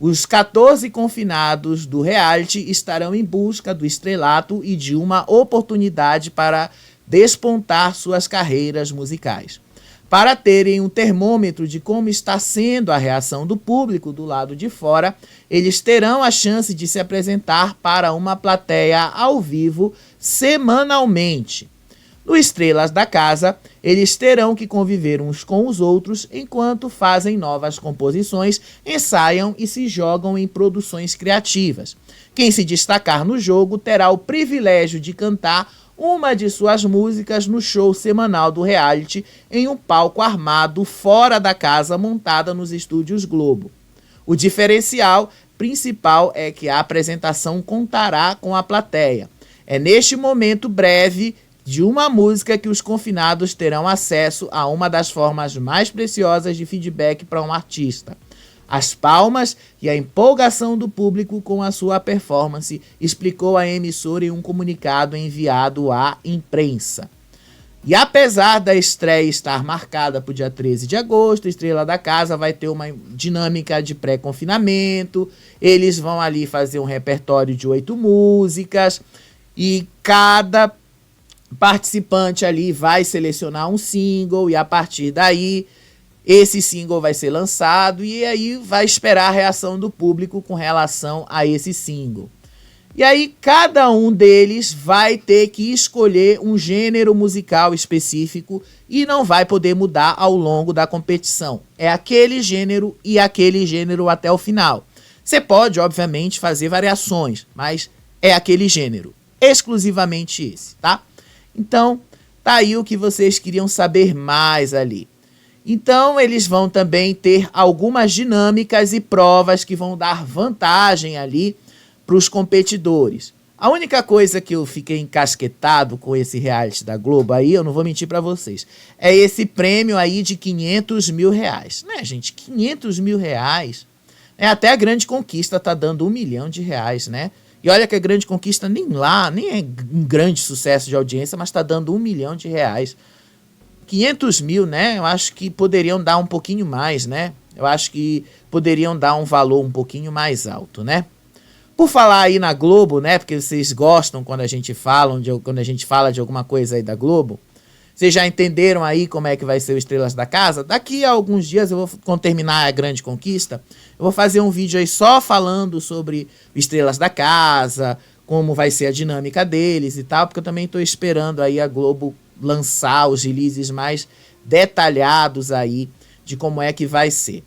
Os 14 confinados do reality estarão em busca do estrelato e de uma oportunidade para despontar suas carreiras musicais. Para terem um termômetro de como está sendo a reação do público do lado de fora, eles terão a chance de se apresentar para uma plateia ao vivo semanalmente. No Estrelas da Casa, eles terão que conviver uns com os outros enquanto fazem novas composições, ensaiam e se jogam em produções criativas. Quem se destacar no jogo terá o privilégio de cantar uma de suas músicas no show semanal do reality em um palco armado fora da casa montada nos estúdios Globo. O diferencial principal é que a apresentação contará com a plateia. É neste momento breve de uma música que os confinados terão acesso a uma das formas mais preciosas de feedback para um artista: as palmas e a empolgação do público com a sua performance, explicou a emissora em um comunicado enviado à imprensa. E apesar da estreia estar marcada para o dia 13 de agosto, Estrela da Casa vai ter uma dinâmica de pré-confinamento, eles vão ali fazer um repertório de 8 músicas e cada participante ali vai selecionar um single e a partir daí esse single vai ser lançado e aí vai esperar a reação do público com relação a esse single. E aí cada um deles vai ter que escolher um gênero musical específico e não vai poder mudar ao longo da competição. É aquele gênero e aquele gênero até o final. Você pode, obviamente, fazer variações, mas é aquele gênero, exclusivamente esse, tá? Então, tá aí o que vocês queriam saber mais ali. Então, eles vão também ter algumas dinâmicas e provas que vão dar vantagem ali para os competidores. A única coisa que eu fiquei encasquetado com esse reality da Globo aí, eu não vou mentir para vocês, é esse prêmio aí de 500 mil reais. Né, gente? 500 mil reais. Até a Grande Conquista tá dando 1 milhão de reais, né? E olha que a Grande Conquista nem é um grande sucesso de audiência, mas tá dando 1 milhão de reais. 500 mil, né? Eu acho que poderiam dar um pouquinho mais, né? Eu acho que poderiam dar um valor um pouquinho mais alto, né? Por falar aí na Globo, né? Porque vocês gostam quando a gente fala de alguma coisa aí da Globo. Vocês já entenderam aí como é que vai ser o Estrelas da Casa? Daqui a alguns dias, quando terminar a Grande Conquista, eu vou fazer um vídeo aí só falando sobre Estrelas da Casa, como vai ser a dinâmica deles e tal, porque eu também estou esperando aí a Globo lançar os releases mais detalhados aí de como é que vai ser.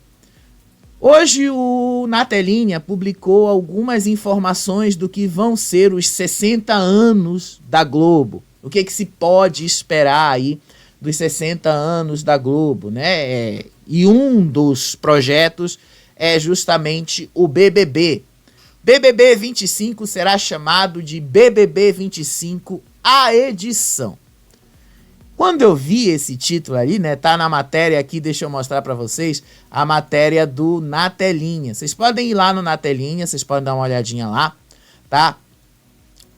Hoje o Na Telinha publicou algumas informações do que vão ser os 60 anos da Globo. O que se pode esperar aí dos 60 anos da Globo, né? E um dos projetos é justamente o BBB. BBB 25 será chamado de BBB 25 A Edição. Quando eu vi esse título ali, né, tá na matéria aqui, deixa eu mostrar para vocês, a matéria do Na Telinha. Vocês podem ir lá no Na Telinha, vocês podem dar uma olhadinha lá, tá?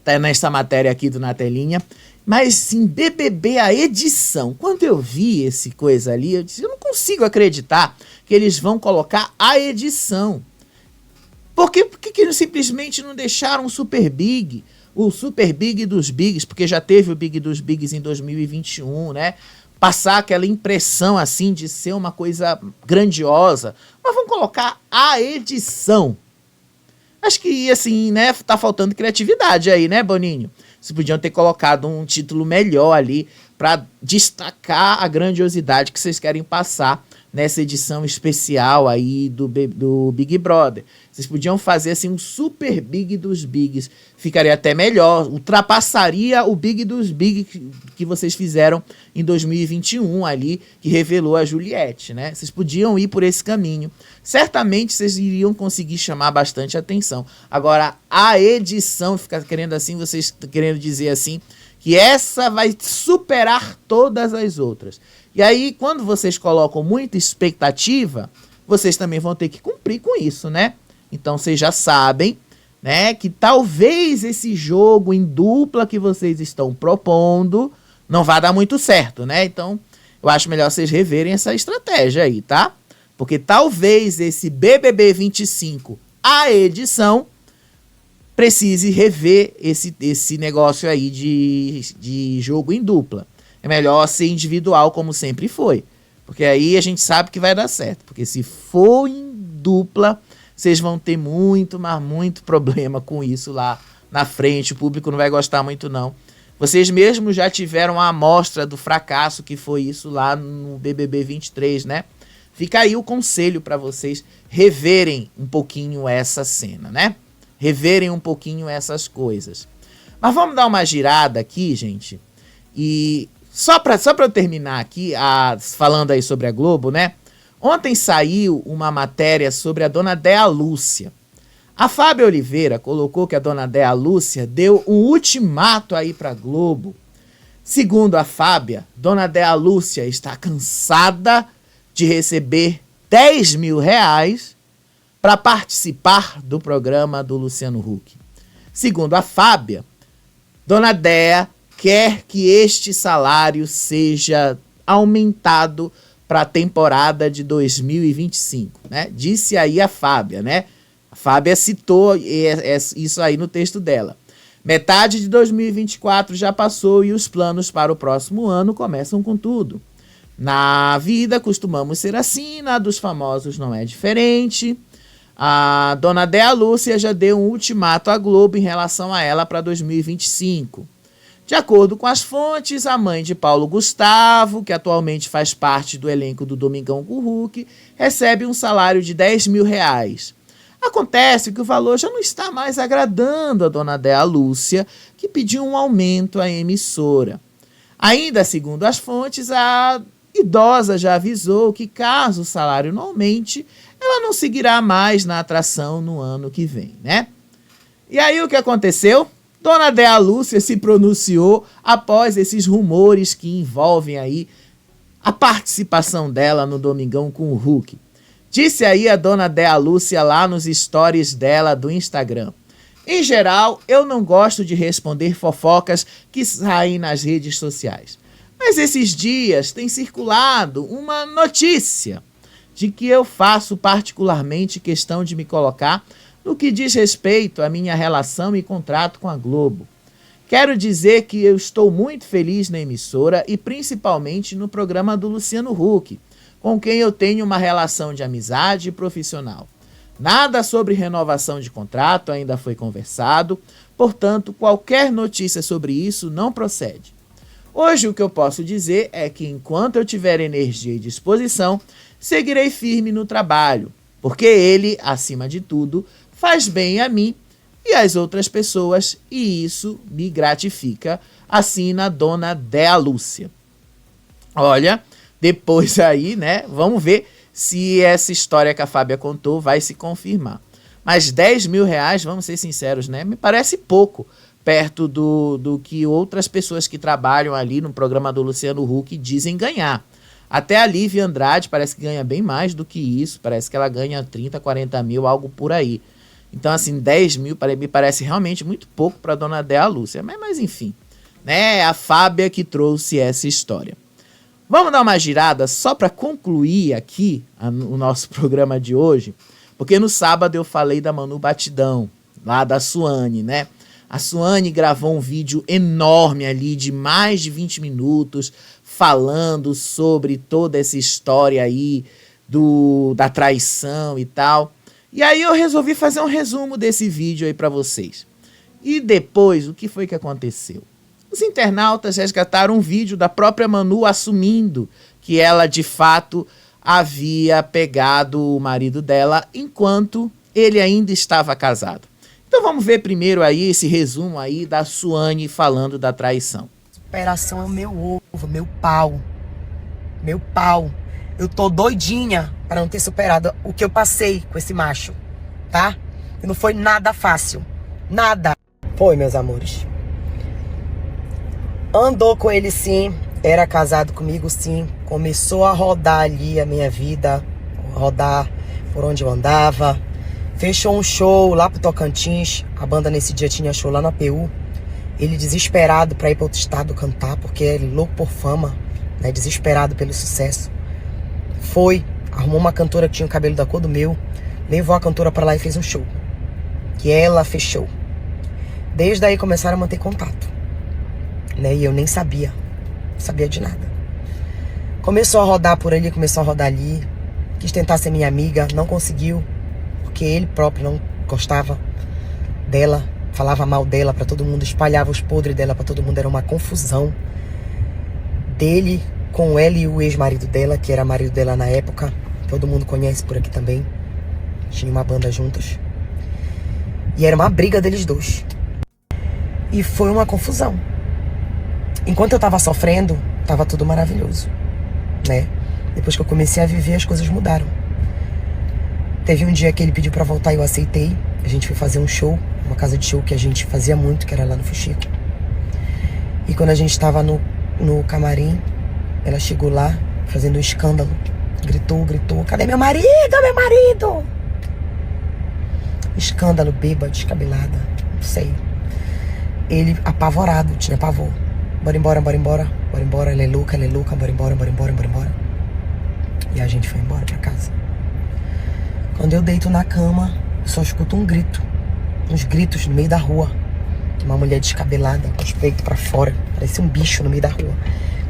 Tá nessa matéria aqui do Na Telinha. Mas sim, BBB a edição. Quando eu vi esse coisa ali, eu disse, eu não consigo acreditar que eles vão colocar a edição. Por que simplesmente não deixaram o Super Big? O Super Big dos Bigs, porque já teve o Big dos Bigs em 2021, né? Passar aquela impressão assim de ser uma coisa grandiosa. Mas vamos colocar a edição. Acho que, assim, né, tá faltando criatividade aí, né, Boninho? Vocês podiam ter colocado um título melhor ali para destacar a grandiosidade que vocês querem passar nessa edição especial aí do Big Brother. Vocês podiam fazer assim um Super Big dos Bigs. Ficaria até melhor, ultrapassaria o Big dos Bigs que vocês fizeram em 2021 ali, que revelou a Juliette, né? Vocês podiam ir por esse caminho. certamente vocês iriam conseguir chamar bastante atenção. Agora, a edição, fica querendo assim, vocês querendo dizer assim, que essa vai superar todas as outras. E aí, quando vocês colocam muita expectativa, vocês também vão ter que cumprir com isso, né? Então, vocês já sabem, né, que talvez esse jogo em dupla que vocês estão propondo não vai dar muito certo, né? Então, eu acho melhor vocês reverem essa estratégia aí, tá? Porque talvez esse BBB 25, a edição, precise rever esse negócio aí de jogo em dupla. É melhor ser individual, como sempre foi. Porque aí a gente sabe que vai dar certo. Porque se for em dupla, vocês vão ter muito, mas muito problema com isso lá na frente. O público não vai gostar muito, não. Vocês mesmos já tiveram a amostra do fracasso que foi isso lá no BBB 23, né? Fica aí o conselho para vocês reverem um pouquinho essa cena, né? Reverem um pouquinho essas coisas. Mas vamos dar uma girada aqui, gente. E só para eu terminar aqui, falando aí sobre a Globo, né? Ontem saiu uma matéria sobre a dona Déa Lúcia. A Fábia Oliveira colocou que a dona Déa Lúcia deu um ultimato aí para a Globo. Segundo a Fábia, dona Déa Lúcia está cansada de receber 10 mil reais para participar do programa do Luciano Huck. Segundo a Fábia, dona Déa quer que este salário seja aumentado para a temporada de 2025, né? Disse aí a Fábia, né? A Fábia citou isso aí no texto dela. Metade de 2024 já passou e os planos para o próximo ano começam com tudo. Na vida costumamos ser assim, na dos famosos não é diferente. A dona Déa Lúcia já deu um ultimato à Globo em relação a ela para 2025. De acordo com as fontes, a mãe de Paulo Gustavo, que atualmente faz parte do elenco do Domingão com o Huck, recebe um salário de 10 mil reais. Acontece que o valor já não está mais agradando a dona Déa Lúcia, que pediu um aumento à emissora. Ainda segundo as fontes, a idosa já avisou que caso o salário não aumente, ela não seguirá mais na atração no ano que vem, né? E aí o que aconteceu? Dona Déa Lúcia se pronunciou após esses rumores que envolvem aí a participação dela no Domingão com o Huck. Disse aí a dona Déa Lúcia lá nos stories dela do Instagram. Em geral, eu não gosto de responder fofocas que saem nas redes sociais. Mas esses dias tem circulado uma notícia de que eu faço particularmente questão de me colocar no que diz respeito à minha relação e contrato com a Globo. Quero dizer que eu estou muito feliz na emissora e principalmente no programa do Luciano Huck, com quem eu tenho uma relação de amizade e profissional. Nada sobre renovação de contrato ainda foi conversado, portanto, qualquer notícia sobre isso não procede. Hoje o que eu posso dizer é que enquanto eu tiver energia e disposição, seguirei firme no trabalho, porque ele, acima de tudo, faz bem a mim e às outras pessoas e isso me gratifica, assina a dona Déa Lúcia. Olha, depois aí, né, vamos ver se essa história que a Fábia contou vai se confirmar. Mas 10 mil reais, vamos ser sinceros, né, me parece pouco perto do que outras pessoas que trabalham ali no programa do Luciano Huck dizem ganhar. Até a Lívia Andrade parece que ganha bem mais do que isso, parece que ela ganha 30, 40 mil, algo por aí. Então, assim, 10 mil me parece realmente muito pouco para a dona Déa Lúcia. Mas enfim, né, é a Fábia que trouxe essa história. Vamos dar uma girada só para concluir aqui o nosso programa de hoje, porque no sábado eu falei da Manu Batidão, lá da Suane, né? A Suane gravou um vídeo enorme ali de mais de 20 minutos falando sobre toda essa história aí da traição e tal. E aí eu resolvi fazer um resumo desse vídeo aí para vocês. E depois, o que foi que aconteceu? Os internautas resgataram um vídeo da própria Manu assumindo que ela, de fato, havia pegado o marido dela enquanto ele ainda estava casado. Então vamos ver primeiro aí esse resumo aí da Suane falando da traição. Superação é o meu ovo, meu pau. Meu pau. Eu tô doidinha para não ter superado o que eu passei com esse macho, tá? E não foi nada fácil. Nada. Foi, meus amores. Andou com ele sim, era casado comigo sim. Começou a rodar ali a minha vida, rodar por onde eu andava. Fechou um show lá pro Tocantins. A banda nesse dia tinha show lá na APU. Ele desesperado pra ir pra outro estado cantar, porque ele louco por fama, né? Desesperado pelo sucesso. Foi, arrumou uma cantora que tinha o cabelo da cor do meu, levou a cantora pra lá e fez um show. Que ela fechou. Desde aí começaram a manter contato, né? E eu nem sabia de nada. Começou a rodar por ali, começou a rodar ali. Quis tentar ser minha amiga, não conseguiu, porque ele próprio não gostava dela, falava mal dela pra todo mundo, espalhava os podres dela pra todo mundo, era uma confusão dele com ela e o ex-marido dela, que era marido dela na época, todo mundo conhece por aqui também. Tinha uma banda juntas. E era uma briga deles dois. E foi uma confusão. Enquanto eu tava sofrendo, tava tudo maravilhoso, né? Depois que eu comecei a viver, as coisas mudaram. Teve um dia que ele pediu pra voltar e eu aceitei. A gente foi fazer um show, uma casa de show que a gente fazia muito, que era lá no Fuxico. E quando a gente tava no camarim, ela chegou lá, fazendo um escândalo. Gritou, cadê meu marido, meu marido? Escândalo, bêbada, descabelada, não sei. Ele apavorado, tinha pavor. Bora embora, ela é louca, bora embora. E a gente foi embora pra casa. Quando eu deito na cama, eu só escuto um grito. Uns gritos no meio da rua. Uma mulher descabelada, com os peitos pra fora. Parecia um bicho no meio da rua.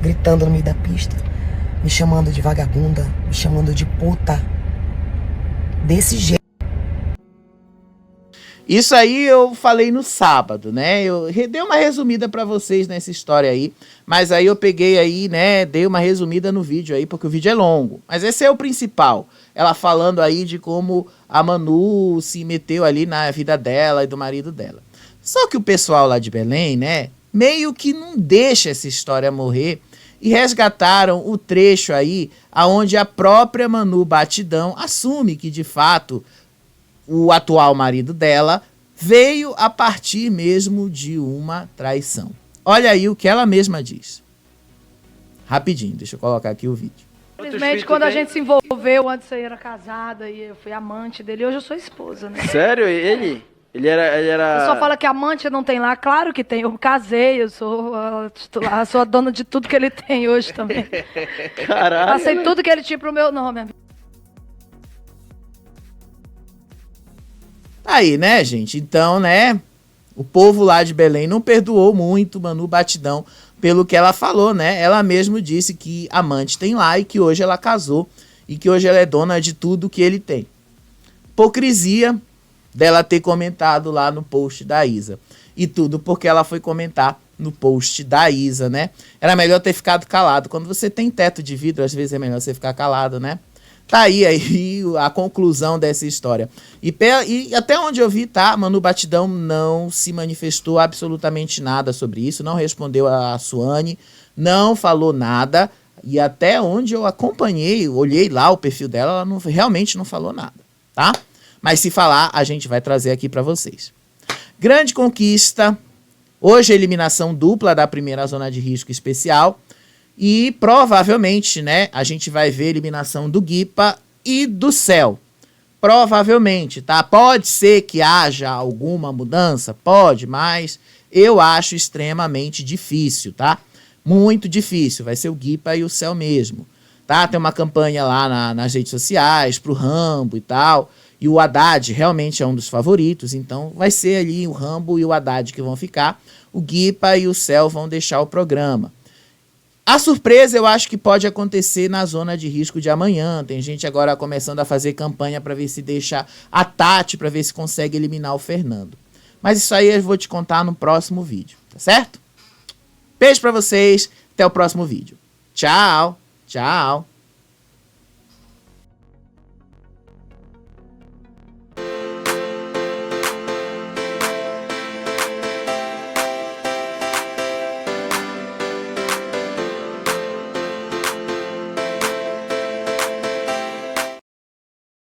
Gritando no meio da pista. Me chamando de vagabunda. Me chamando de puta. Desse jeito. Isso aí eu falei no sábado, né? Eu dei uma resumida pra vocês nessa história aí, mas aí eu peguei aí, né, dei uma resumida no vídeo aí, porque o vídeo é longo. Mas esse é o principal. Ela falando aí de como a Manu se meteu ali na vida dela e do marido dela. Só que o pessoal lá de Belém, né, meio que não deixa essa história morrer e resgataram o trecho aí aonde a própria Manu Batidão assume que, de fato, o atual marido dela veio a partir mesmo de uma traição. Olha aí o que ela mesma diz. Rapidinho, deixa eu colocar aqui o vídeo. Infelizmente, quando a gente se envolveu, antes eu era casada e eu fui amante dele, hoje eu sou esposa, né? Sério? Ele era... Eu só falo que amante não tem lá, claro que tem. Eu casei, eu sou a dona de tudo que ele tem hoje também. Caralho. Passei tudo que ele tinha pro meu nome, amigo. Aí, né, gente? Então, né, o povo lá de Belém não perdoou muito Manu Batidão pelo que ela falou, né? Ela mesmo disse que amante tem lá e que hoje ela casou e que hoje ela é dona de tudo que ele tem. Hipocrisia dela ter comentado lá no post da Isa. E tudo porque ela foi comentar no post da Isa, né? Era melhor ter ficado calado. Quando você tem teto de vidro, às vezes é melhor você ficar calado, né? Tá aí a conclusão dessa história. E até onde eu vi, tá? Manu Batidão não se manifestou absolutamente nada sobre isso, não respondeu a Suane, não falou nada. E até onde eu acompanhei, olhei lá o perfil dela, ela realmente não falou nada, tá? Mas se falar, a gente vai trazer aqui pra vocês. Grande conquista. Hoje a eliminação dupla da primeira zona de risco especial. E provavelmente, né, a gente vai ver a eliminação do Guipa e do Céu. Provavelmente, tá? Pode ser que haja alguma mudança, pode, mas eu acho extremamente difícil, tá? Muito difícil, vai ser o Guipa e o Céu mesmo, tá? Tem uma campanha lá nas redes sociais pro Rambo e tal, e o Haddad realmente é um dos favoritos, então vai ser ali o Rambo e o Haddad que vão ficar, o Guipa e o Céu vão deixar o programa. A surpresa eu acho que pode acontecer na zona de risco de amanhã. Tem gente agora começando a fazer campanha para ver se deixa a Tati, para ver se consegue eliminar o Fernando. Mas isso aí eu vou te contar no próximo vídeo, tá certo? Beijo para vocês, até o próximo vídeo. Tchau, tchau.